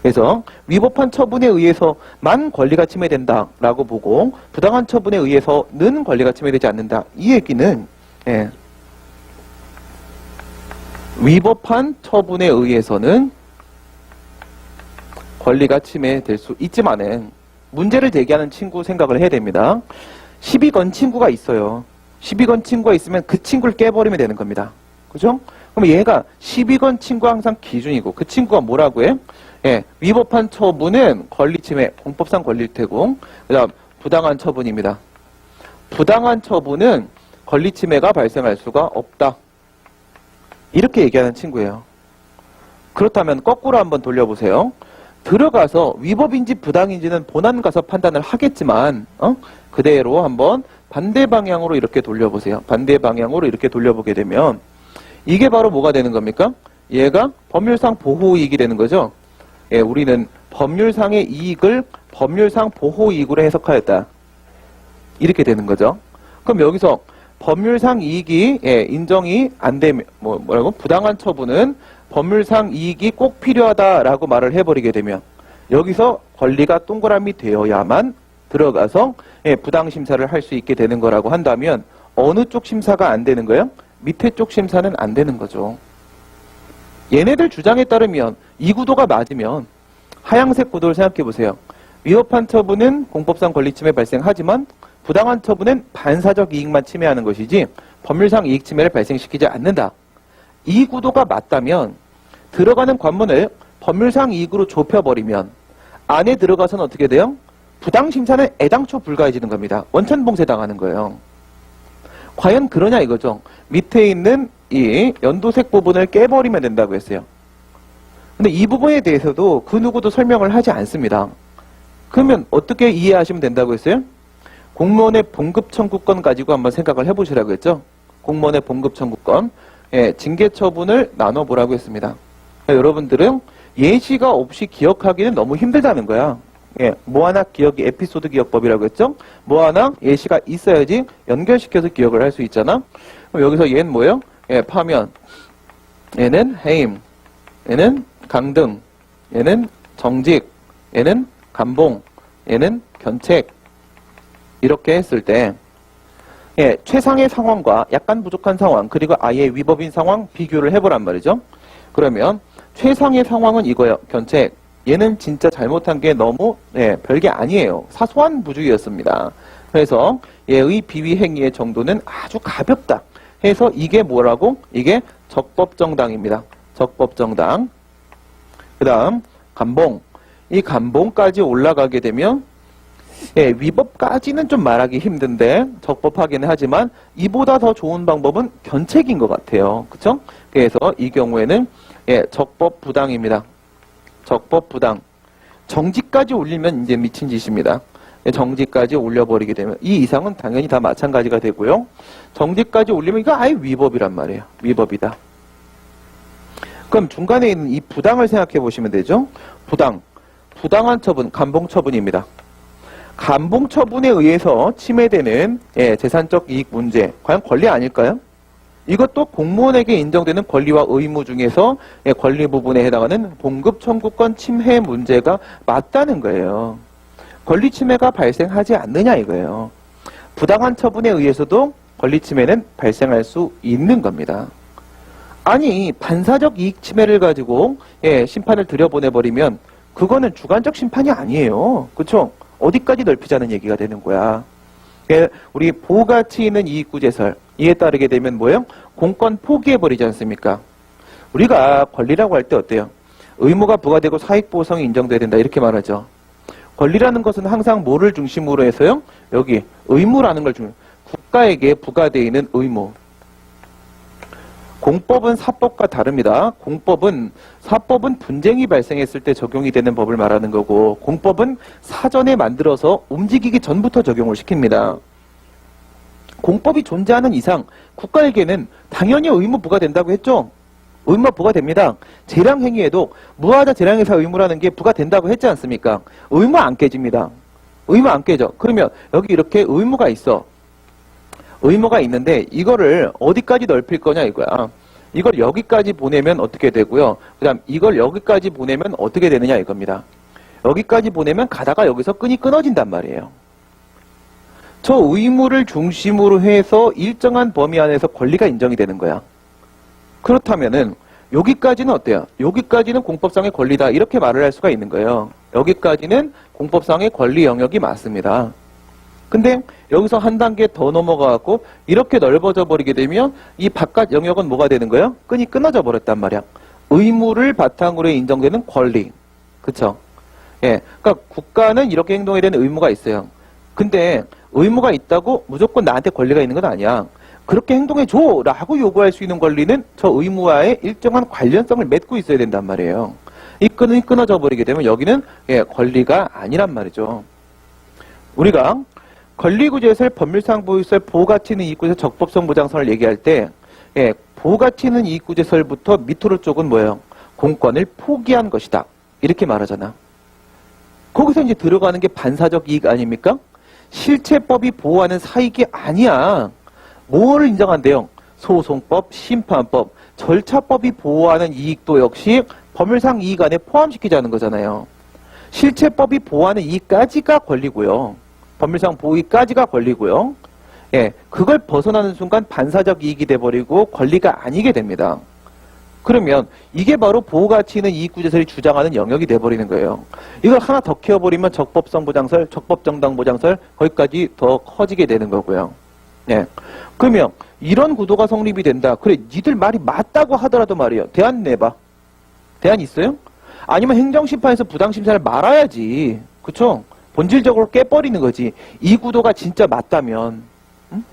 그래서 위법한 처분에 의해서만 권리가 침해된다라고 보고 부당한 처분에 의해서는 권리가 침해되지 않는다. 이 얘기는 예, 위법한 처분에 의해서는 권리가 침해될 수 있지만은 문제를 제기하는 친구 생각을 해야 됩니다. 시비 건 친구가 있어요. 시비 건 친구가 있으면 그 친구를 깨버리면 되는 겁니다. 그죠? 그럼 얘가 시비 건 친구가 항상 기준이고 그 친구가 뭐라고 해? 예, 위법한 처분은 권리침해, 공법상 권리퇴공. 그 다음 부당한 처분입니다. 부당한 처분은 권리침해가 발생할 수가 없다. 이렇게 얘기하는 친구예요. 그렇다면 거꾸로 한번 돌려보세요. 들어가서 위법인지 부당인지는 본안 가서 판단을 하겠지만 그대로 한번 반대 방향으로 이렇게 돌려보세요. 반대 방향으로 이렇게 돌려보게 되면 이게 바로 뭐가 되는 겁니까? 얘가 법률상 보호이익이 되는 거죠. 예, 우리는 법률상의 이익을 법률상 보호이익으로 해석하였다. 이렇게 되는 거죠. 그럼 여기서 법률상 이익이 인정이 안 되면 뭐라고? 부당한 처분은 법률상 이익이 꼭 필요하다라고 말을 해버리게 되면 여기서 권리가 동그라미 되어야만 들어가서 부당 심사를 할 수 있게 되는 거라고 한다면 어느 쪽 심사가 안 되는 거예요? 밑에 쪽 심사는 안 되는 거죠. 얘네들 주장에 따르면 이 구도가 맞으면 하양색 구도를 생각해 보세요. 위법한 처분은 공법상 권리침해 발생하지만 부당한 처분은 반사적 이익만 침해하는 것이지 법률상 이익 침해를 발생시키지 않는다. 이 구도가 맞다면 들어가는 관문을 법률상 이익으로 좁혀버리면 안에 들어가서는 어떻게 돼요? 부당심사는 애당초 불가해지는 겁니다. 원천봉쇄당하는 거예요. 과연 그러냐 이거죠. 밑에 있는 이 연도색 부분을 깨버리면 된다고 했어요. 근데 이 부분에 대해서도 그 누구도 설명을 하지 않습니다. 그러면 어떻게 이해하시면 된다고 했어요? 공무원의 봉급 청구권 가지고 한번 생각을 해보시라고 했죠. 공무원의 봉급 청구권. 예, 징계 처분을 나눠보라고 했습니다. 그러니까 여러분들은 예시가 없이 기억하기는 너무 힘들다는 거야. 예, 뭐 하나 기억이 에피소드 기억법이라고 했죠. 뭐 하나 예시가 있어야지 연결시켜서 기억을 할 수 있잖아. 그럼 여기서 얘는 뭐예요? 예, 파면. 얘는 해임. 얘는 강등. 얘는 정직. 얘는 감봉. 얘는 견책. 이렇게 했을 때 예, 최상의 상황과 약간 부족한 상황 그리고 아예 위법인 상황 비교를 해보란 말이죠. 그러면 최상의 상황은 이거예요. 견책. 얘는 진짜 잘못한 게 너무 별게 아니에요. 사소한 부주의였습니다. 그래서 얘의 비위 행위의 정도는 아주 가볍다. 해서 이게 뭐라고? 이게 적법정당입니다. 적법정당. 그 다음 감봉. 이 감봉까지 올라가게 되면 위법까지는 좀 말하기 힘든데 적법하기는 하지만 이보다 더 좋은 방법은 견책인 것 같아요. 그쵸? 그래서 이 경우에는 적법부당입니다. 적법부당. 정지까지 올리면 이제 미친 짓입니다. 정지까지 올려버리게 되면 이 이상은 당연히 다 마찬가지가 되고요. 정지까지 올리면 이거 아예 위법이란 말이에요. 위법이다. 그럼 중간에 있는 이 부당을 생각해 보시면 되죠. 부당. 부당한 처분, 감봉처분입니다. 감봉처분에 의해서 침해되는 재산적 이익 문제, 과연 권리 아닐까요? 이것도 공무원에게 인정되는 권리와 의무 중에서 권리 부분에 해당하는 봉급 청구권 침해 문제가 맞다는 거예요. 권리 침해가 발생하지 않느냐 이거예요. 부당한 처분에 의해서도 권리 침해는 발생할 수 있는 겁니다. 아니 반사적 이익 침해를 가지고 심판을 들여보내버리면 그거는 주관적 심판이 아니에요. 그렇죠? 어디까지 넓히자는 얘기가 되는 거야. 우리 보호가치 있는 이익구제설 이에 따르게 되면 뭐예요? 공권 포기해버리지 않습니까? 우리가 권리라고 할 때 어때요? 의무가 부과되고 사익보호성이 인정돼야 된다 이렇게 말하죠. 권리라는 것은 항상 뭐를 중심으로 해서요? 여기 의무라는 걸 국가에게 부과되어 있는 의무. 공법은 사법과 다릅니다. 사법은 분쟁이 발생했을 때 적용이 되는 법을 말하는 거고 공법은 사전에 만들어서 움직이기 전부터 적용을 시킵니다. 공법이 존재하는 이상 국가에게는 당연히 의무 부과된다고 했죠. 의무가 부과됩니다. 재량행위에도 무하자 재량의사 의무라는 게 부과된다고 했지 않습니까? 의무 안 깨집니다. 의무 안 깨져. 그러면 여기 이렇게 의무가 있어. 의무가 있는데 이거를 어디까지 넓힐 거냐 이거야. 이걸 여기까지 보내면 어떻게 되고요. 그 다음 이걸 여기까지 보내면 어떻게 되느냐 이겁니다. 여기까지 보내면 가다가 여기서 끈이 끊어진단 말이에요. 저 의무를 중심으로 해서 일정한 범위 안에서 권리가 인정이 되는 거야. 그렇다면은 여기까지는 어때요? 여기까지는 공법상의 권리다 이렇게 말을 할 수가 있는 거예요. 여기까지는 공법상의 권리 영역이 맞습니다. 근데 여기서 한 단계 더 넘어가고 이렇게 넓어져 버리게 되면 이 바깥 영역은 뭐가 되는 거예요? 끈이 끊어져 버렸단 말이야. 의무를 바탕으로 인정되는 권리. 그쵸? 예. 그러니까 국가는 이렇게 행동해야 되는 의무가 있어요. 근데 의무가 있다고 무조건 나한테 권리가 있는 건 아니야. 그렇게 행동해줘! 라고 요구할 수 있는 권리는 저 의무와의 일정한 관련성을 맺고 있어야 된단 말이에요. 이 끈이 끊어져 버리게 되면 여기는 예, 권리가 아니란 말이죠. 우리가 권리구제설, 법률상보유설, 보호가치는 이익구제설, 적법성 보장설을 얘기할 때 예, 보호가치는 이익구제설부터 밑으로 쪽은 뭐예요? 공권을 포기한 것이다. 이렇게 말하잖아. 거기서 이제 들어가는 게 반사적 이익 아닙니까? 실체법이 보호하는 사익이 아니야. 뭐를 인정한대요? 소송법, 심판법, 절차법이 보호하는 이익도 역시 법률상 이익 안에 포함시키자는 거잖아요. 실체법이 보호하는 이익까지가 권리고요. 법률상 보호이익까지가 권리고요. 예, 그걸 벗어나는 순간 반사적 이익이 돼버리고 권리가 아니게 됩니다. 그러면 이게 바로 보호가치 있는 이익구제설이 주장하는 영역이 돼버리는 거예요. 이걸 하나 더 키워버리면 적법성 보장설, 적법정당 보장설 거기까지 더 커지게 되는 거고요. 예, 그러면 이런 구도가 성립이 된다. 그래, 니들 말이 맞다고 하더라도 말이에요. 대안 내봐. 대안 있어요? 아니면 행정심판에서 부당심사를 말아야지. 그쵸? 본질적으로 깨버리는 거지. 이 구도가 진짜 맞다면. 응?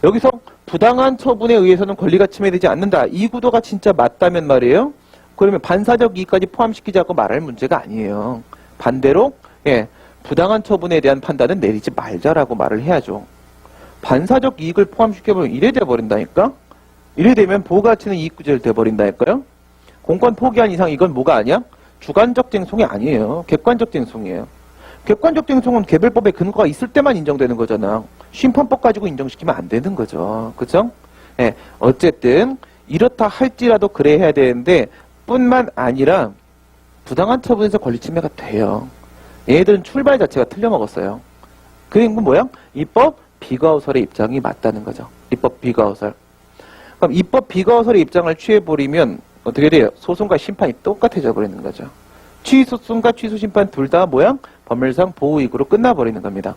여기서 부당한 처분에 의해서는 권리가 침해되지 않는다. 이 구도가 진짜 맞다면 말이에요. 그러면 반사적 이익까지 포함시키자고 말할 문제가 아니에요. 반대로 예, 부당한 처분에 대한 판단은 내리지 말자라고 말을 해야죠. 반사적 이익을 포함시켜버리면 이래 돼버린다니까? 이래 되면 보호가치는 이익구제를 돼버린다니까요? 공권 포기한 이상 이건 뭐가 아니야? 주관적 쟁송이 아니에요. 객관적 쟁송이에요. 객관적 쟁송은 개별법에 근거가 있을 때만 인정되는 거잖아. 심판법 가지고 인정시키면 안 되는 거죠. 그죠? 예, 어쨌든 이렇다 할지라도 그래 해야 되는데 뿐만 아니라 부당한 처분에서 권리 침해가 돼요. 얘들은 출발 자체가 틀려먹었어요. 그 건 뭐야? 입법 비과오설의 입장이 맞다는 거죠. 입법 비과오설. 그럼 입법 비과오설의 입장을 취해버리면 어떻게 돼요? 소송과 심판이 똑같아져 버리는 거죠. 취소송과 취소심판 둘 다 뭐야? 법률상 보호이익으로 끝나버리는 겁니다.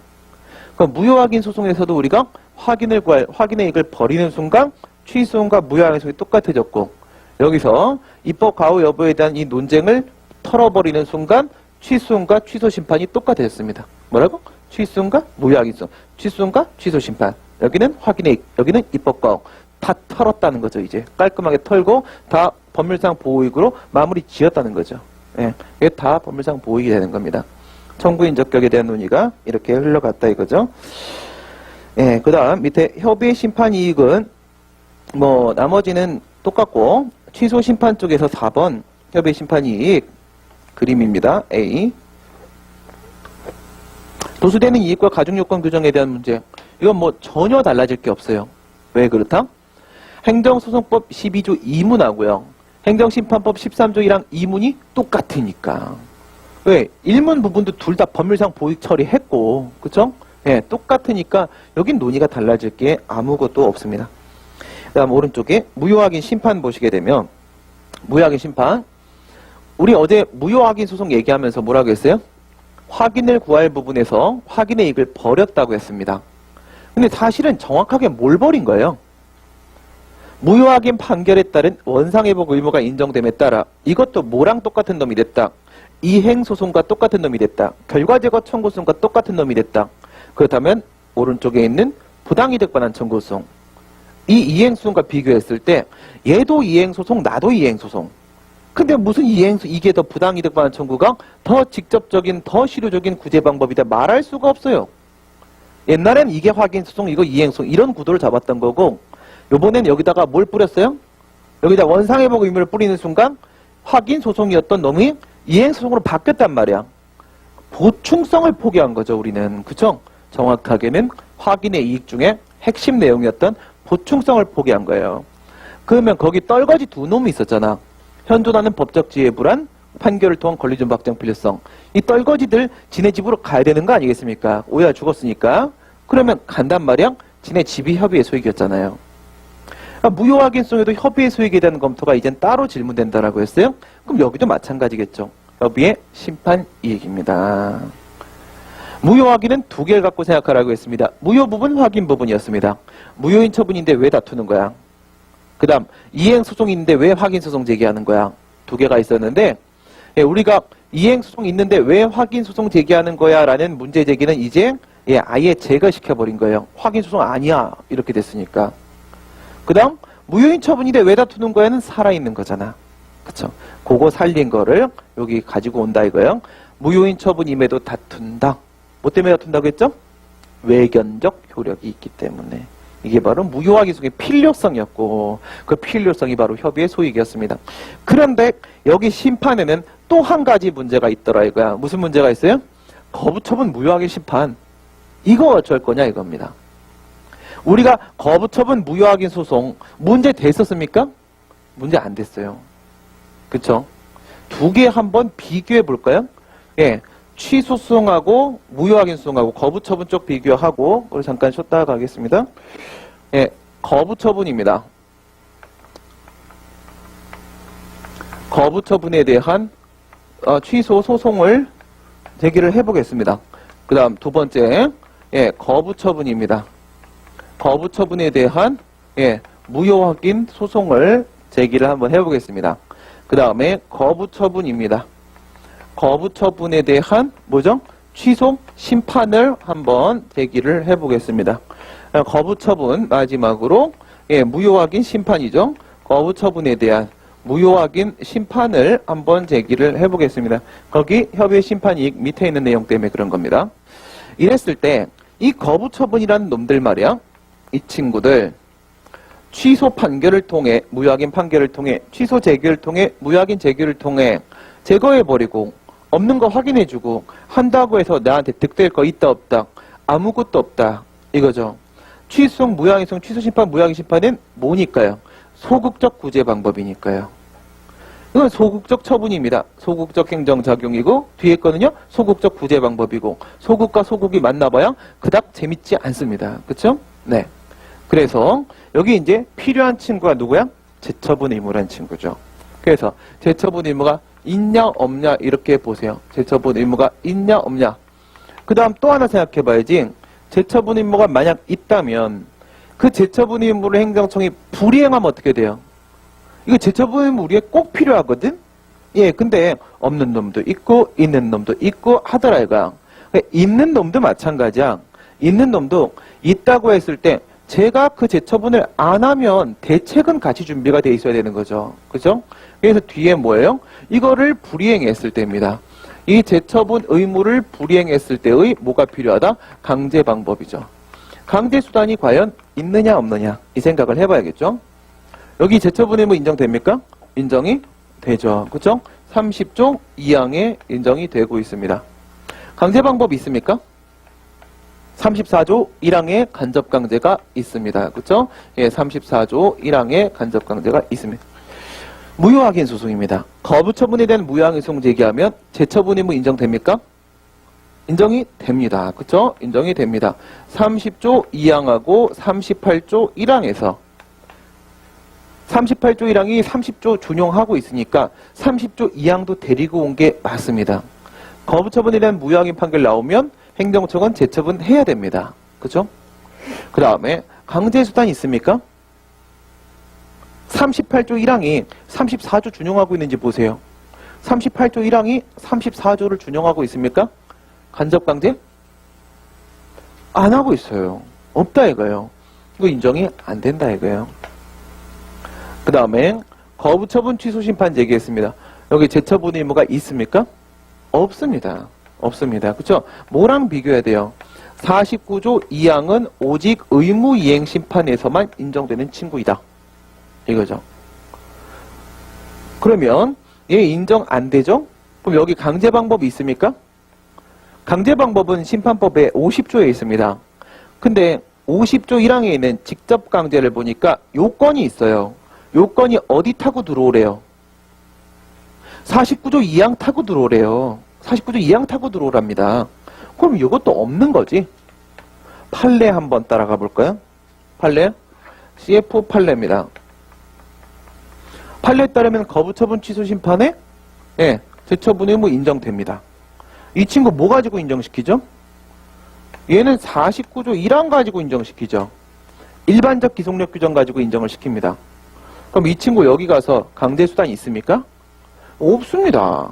그럼 무효확인 소송에서도 우리가 확인의 이익을 버리는 순간 취소송과 무효확인 소송이 똑같아졌고 여기서 입법 과오 여부에 대한 이 논쟁을 털어버리는 순간 취소송과 취소심판이 똑같아졌습니다. 뭐라고? 취소송과 무효확인 소송, 취소송과 취소심판. 여기는 확인의 이익, 여기는 입법 과오. 다 털었다는 거죠. 이제 깔끔하게 털고 다 법률상 보호이익으로 마무리 지었다는 거죠. 예, 이게 다 법률상 보호이익이 되는 겁니다. 청구인 적격에 대한 논의가 이렇게 흘러갔다 이거죠. 예, 그 다음 밑에 협의 심판 이익은 뭐 나머지는 똑같고 취소 심판 쪽에서 4번 협의 심판 이익 그림입니다. A. 도수되는 이익과 가중요건 규정에 대한 문제. 이건 뭐 전혀 달라질 게 없어요. 왜 그렇다? 행정소송법 12조 2문하고요. 행정심판법 13조 1항 2문이 똑같으니까. 왜? 1문 부분도 둘 다 법률상 보익 처리했고, 그쵸? 예, 똑같으니까 여긴 논의가 달라질 게 아무것도 없습니다. 그 다음 오른쪽에 무효확인 심판 보시게 되면, 무효확인 심판. 우리 어제 무효확인 소송 얘기하면서 뭐라고 했어요? 확인을 구할 부분에서 확인의 이익을 버렸다고 했습니다. 근데 사실은 정확하게 뭘 버린 거예요? 무효확인 판결에 따른 원상회복 의무가 인정됨에 따라 이것도 뭐랑 똑같은 놈이 됐다. 이행소송과 똑같은 놈이 됐다. 결과제거 청구소송과 똑같은 놈이 됐다. 그렇다면 오른쪽에 있는 부당이득 반환 청구소송. 이 이행소송과 비교했을 때 얘도 이행소송, 나도 이행소송. 근데 무슨 이게 더 부당이득 반환 청구가 더 직접적인, 더 실효적인 구제 방법이다 말할 수가 없어요. 옛날엔 이게 확인소송, 이거 이행소송 이런 구도를 잡았던 거고 요번엔 여기다가 뭘 뿌렸어요? 여기다 원상회복 의무를 뿌리는 순간 확인소송이었던 놈이 이행소송으로 바뀌었단 말이야. 보충성을 포기한 거죠, 우리는. 그쵸? 정확하게는 확인의 이익 중에 핵심 내용이었던 보충성을 포기한 거예요. 그러면 거기 떨거지 두 놈이 있었잖아. 현존하는 법적 지혜 불안, 판결을 통한 권리존 확정 필요성. 이 떨거지들 지네 집으로 가야 되는 거 아니겠습니까? 오해가 죽었으니까. 그러면 간단 말이야. 지네 집이 협의의 소익이었잖아요. 그러니까 무효확인성에도 협의의 소익에 대한 검토가 이젠 따로 질문된다라고 했어요. 그럼 여기도 마찬가지겠죠. 협의의 심판 이익입니다. 무효 확인은 두 개를 갖고 생각하라고 했습니다. 무효 부분, 확인 부분이었습니다. 무효인 처분인데 왜 다투는 거야? 그 다음 이행 소송인데 왜 확인 소송 제기하는 거야? 두 개가 있었는데 우리가 이행 소송 있는데 왜 확인 소송 제기하는 거야? 라는 문제 제기는 이제 아예 제거시켜버린 거예요. 확인 소송 아니야 이렇게 됐으니까. 그 다음 무효인 처분인데 왜 다투는 거야는 살아있는 거잖아. 그쵸? 그거 살린 거를 여기 가지고 온다 이거예요. 무효인 처분임에도 다툰다. 뭐 때문에 다툰다고 했죠? 외견적 효력이 있기 때문에. 이게 바로 무효 확인 소송의 필요성이었고 그 필요성이 바로 협의의 소익이었습니다. 그런데 여기 심판에는 또 한 가지 문제가 있더라 이거야. 무슨 문제가 있어요? 거부처분 무효 확인 심판. 이거 어쩔 거냐 이겁니다. 우리가 거부처분 무효 확인 소송 문제 됐었습니까? 문제 안 됐어요. 그쵸? 두 개 한번 비교해 볼까요? 취소 소송하고 무효 확인 소송하고 거부처분 쪽 비교하고 우리 잠깐 쉬었다가 가겠습니다. 거부처분입니다. 거부처분에 대한 취소 소송을 제기를 해보겠습니다. 그 다음 두 번째 거부처분입니다. 거부처분에 대한 무효 확인 소송을 제기를 한번 해보겠습니다. 그 다음에 거부처분입니다. 거부처분에 대한 뭐죠? 취소 심판을 한번 제기를 해보겠습니다. 거부처분 마지막으로 무효 확인 심판이죠. 거부처분에 대한 무효 확인 심판을 한번 제기를 해보겠습니다. 거기 협의의 심판 이익 밑에 있는 내용 때문에 그런 겁니다. 이랬을 때 이 거부처분이라는 놈들 말이야. 이 친구들 취소 판결을 통해 무효 확인 판결을 통해 취소 제기를 통해 무효 확인 제기를 통해 제거해버리고 없는 거 확인해주고 한다고 해서 나한테 득될 거 있다 없다 아무것도 없다 이거죠. 취소 무효 확인 소송 취소 심판 무효 확인 심판은 뭐니까요? 소극적 구제 방법이니까요. 이건 소극적 처분입니다. 소극적 행정작용이고 뒤에 거는요 소극적 구제 방법이고 소극과 소극이 만나봐야 그닥 재밌지 않습니다. 그쵸? 네. 그래서 여기 이제 필요한 친구가 누구야? 재처분 의무란 친구죠. 그래서 재처분 의무가 있냐 없냐 이렇게 보세요. 재처분 의무가 있냐 없냐. 그 다음 또 하나 생각해 봐야지. 재처분 의무가 만약 있다면 그 재처분 의무를 행정청이 불이행하면 어떻게 돼요? 이거 재처분 의무 우리가 꼭 필요하거든? 근데 없는 놈도 있고 있는 놈도 있고 하더라 이거야. 있는 놈도 마찬가지야. 있는 놈도 있다고 했을 때 제가 그 재처분을 안 하면 대책은 같이 준비가 돼 있어야 되는 거죠. 그죠? 그래서 뒤에 뭐예요? 이거를 불이행했을 때입니다. 이 재처분 의무를 불이행했을 때의 뭐가 필요하다? 강제 방법이죠. 강제 수단이 과연 있느냐 없느냐 이 생각을 해봐야겠죠. 여기 재처분 의무 인정됩니까? 인정이 되죠. 그죠? 30조 2항에 인정이 되고 있습니다. 강제 방법이 있습니까? 34조 1항에 간접 강제가 있습니다. 그렇죠? 34조 1항에 간접 강제가 있습니다. 무효 확인 소송입니다. 거부 처분에 대한 무효 확인 소송 제기하면 재처분 의무 인정됩니까? 인정이 됩니다. 그렇죠? 인정이 됩니다. 30조 2항하고 38조 1항에서 38조 1항이 30조 준용하고 있으니까 30조 2항도 데리고 온 게 맞습니다. 거부 처분에 대한 무효 확인 판결 나오면 행정청은 재처분 해야 됩니다. 그죠? 그 다음에 강제수단이 있습니까? 38조 1항이 34조 준용하고 있는지 보세요. 38조 1항이 34조를 준용하고 있습니까? 간접강제? 안 하고 있어요. 없다 이거예요. 이거 인정이 안 된다 이거예요. 그 다음에 거부처분 취소심판 제기했습니다. 여기 재처분 의무가 있습니까? 없습니다. 없습니다. 그렇죠? 뭐랑 비교해야 돼요? 49조 2항은 오직 의무이행 심판에서만 인정되는 친구이다. 이거죠. 그러면 얘 인정 안 되죠? 그럼 여기 강제 방법이 있습니까? 강제 방법은 심판법에 50조에 있습니다. 근데 50조 1항에 있는 직접 강제를 보니까 요건이 있어요. 요건이 어디 타고 들어오래요? 49조 2항 타고 들어오래요. 49조 2항 타고 들어오랍니다. 그럼 이것도 없는 거지. 판례 한번 따라가 볼까요? 판례? CF 판례입니다. 판례에 따르면 거부처분 취소 심판에 제처분 의무 인정됩니다. 이 친구 뭐 가지고 인정시키죠? 얘는 49조 1항 가지고 인정시키죠. 일반적 기속력 규정 가지고 인정을 시킵니다. 그럼 이 친구 여기 가서 강제수단이 있습니까? 없습니다.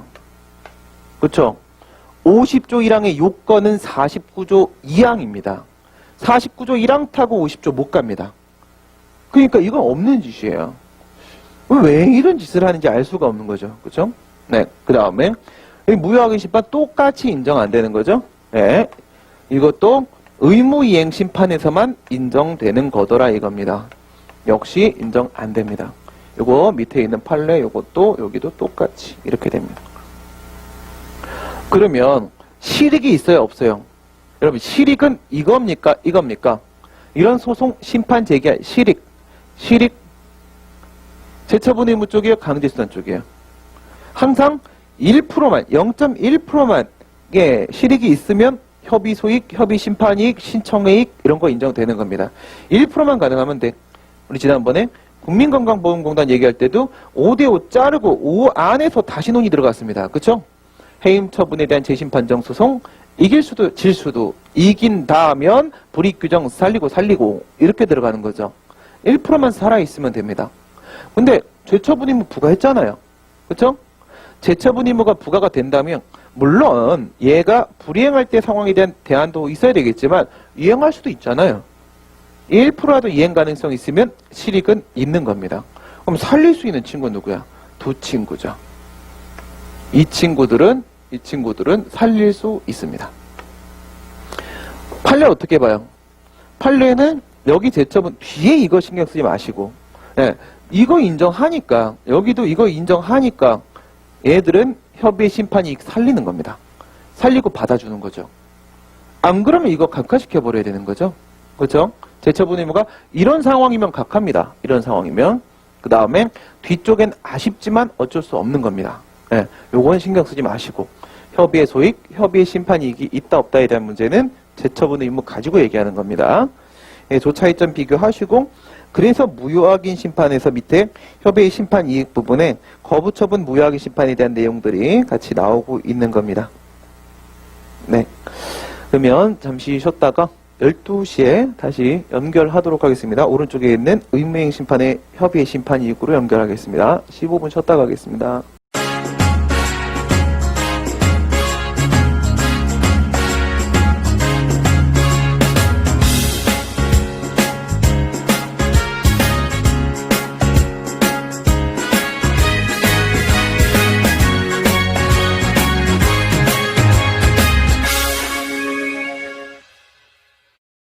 그렇죠? 50조 1항의 요건은 49조 2항입니다. 49조 1항 타고 50조 못 갑니다. 그러니까 이건 없는 짓이에요. 왜 이런 짓을 하는지 알 수가 없는 거죠. 그렇죠? 네. 그 다음에 무효확인 심판 똑같이 인정 안 되는 거죠. 네. 이것도 의무이행 심판에서만 인정되는 거더라 이겁니다. 역시 인정 안 됩니다. 요거 밑에 있는 판례 요것도 여기도 똑같이 이렇게 됩니다. 그러면 실익이 있어요 없어요? 여러분 실익은 이겁니까 이겁니까? 이런 소송 심판 제기할 실익 제처분 의무 쪽이에요 강제수단 쪽이에요? 항상 1%만 0.1%만 예, 실익이 있으면 협의 소익, 협의 심판이익, 신청이익 이런 거 인정되는 겁니다. 1%만 가능하면 돼. 우리 지난번에 국민건강보험공단 얘기할 때도 5대5 자르고 5 안에서 다시 논의 들어갔습니다. 그쵸? 해임 처분에 대한 재심판정 소송 이길 수도 질 수도 이긴다면 불이익 규정 살리고 이렇게 들어가는 거죠. 1%만 살아있으면 됩니다. 근데 재처분 의무 부과했잖아요. 그쵸? 재처분 의무가 부과가 된다면 물론 얘가 불이행할 때 상황에 대한 대안도 있어야 되겠지만 이행할 수도 있잖아요. 1%라도 이행 가능성이 있으면 실익은 있는 겁니다. 그럼 살릴 수 있는 친구는 누구야? 두 친구죠. 이 친구들은 살릴 수 있습니다. 판례 어떻게 봐요? 판례는 여기 재처분 뒤에 이거 신경 쓰지 마시고 네, 이거 인정하니까 여기도 이거 인정하니까 얘들은 협의의 심판이익 살리는 겁니다. 살리고 받아주는 거죠. 안 그러면 이거 각하시켜버려야 되는 거죠. 그렇죠? 재처분 의무가 이런 상황이면 각합니다. 이런 상황이면. 그 다음에 뒤쪽엔 아쉽지만 어쩔 수 없는 겁니다. 예, 요건 신경 쓰지 마시고 협의의 소익, 협의의 심판이익이 있다 없다에 대한 문제는 재처분 의무 가지고 얘기하는 겁니다. 예, 조차이점 비교하시고 그래서 무효확인 심판에서 밑에 협의의 심판 이익 부분에 거부처분 무효확인 심판에 대한 내용들이 같이 나오고 있는 겁니다. 네. 그러면 잠시 쉬었다가 12시에 다시 연결하도록 하겠습니다. 오른쪽에 있는 의무이행 심판의 협의의 심판 이익으로 연결하겠습니다. 15분 쉬었다 가겠습니다.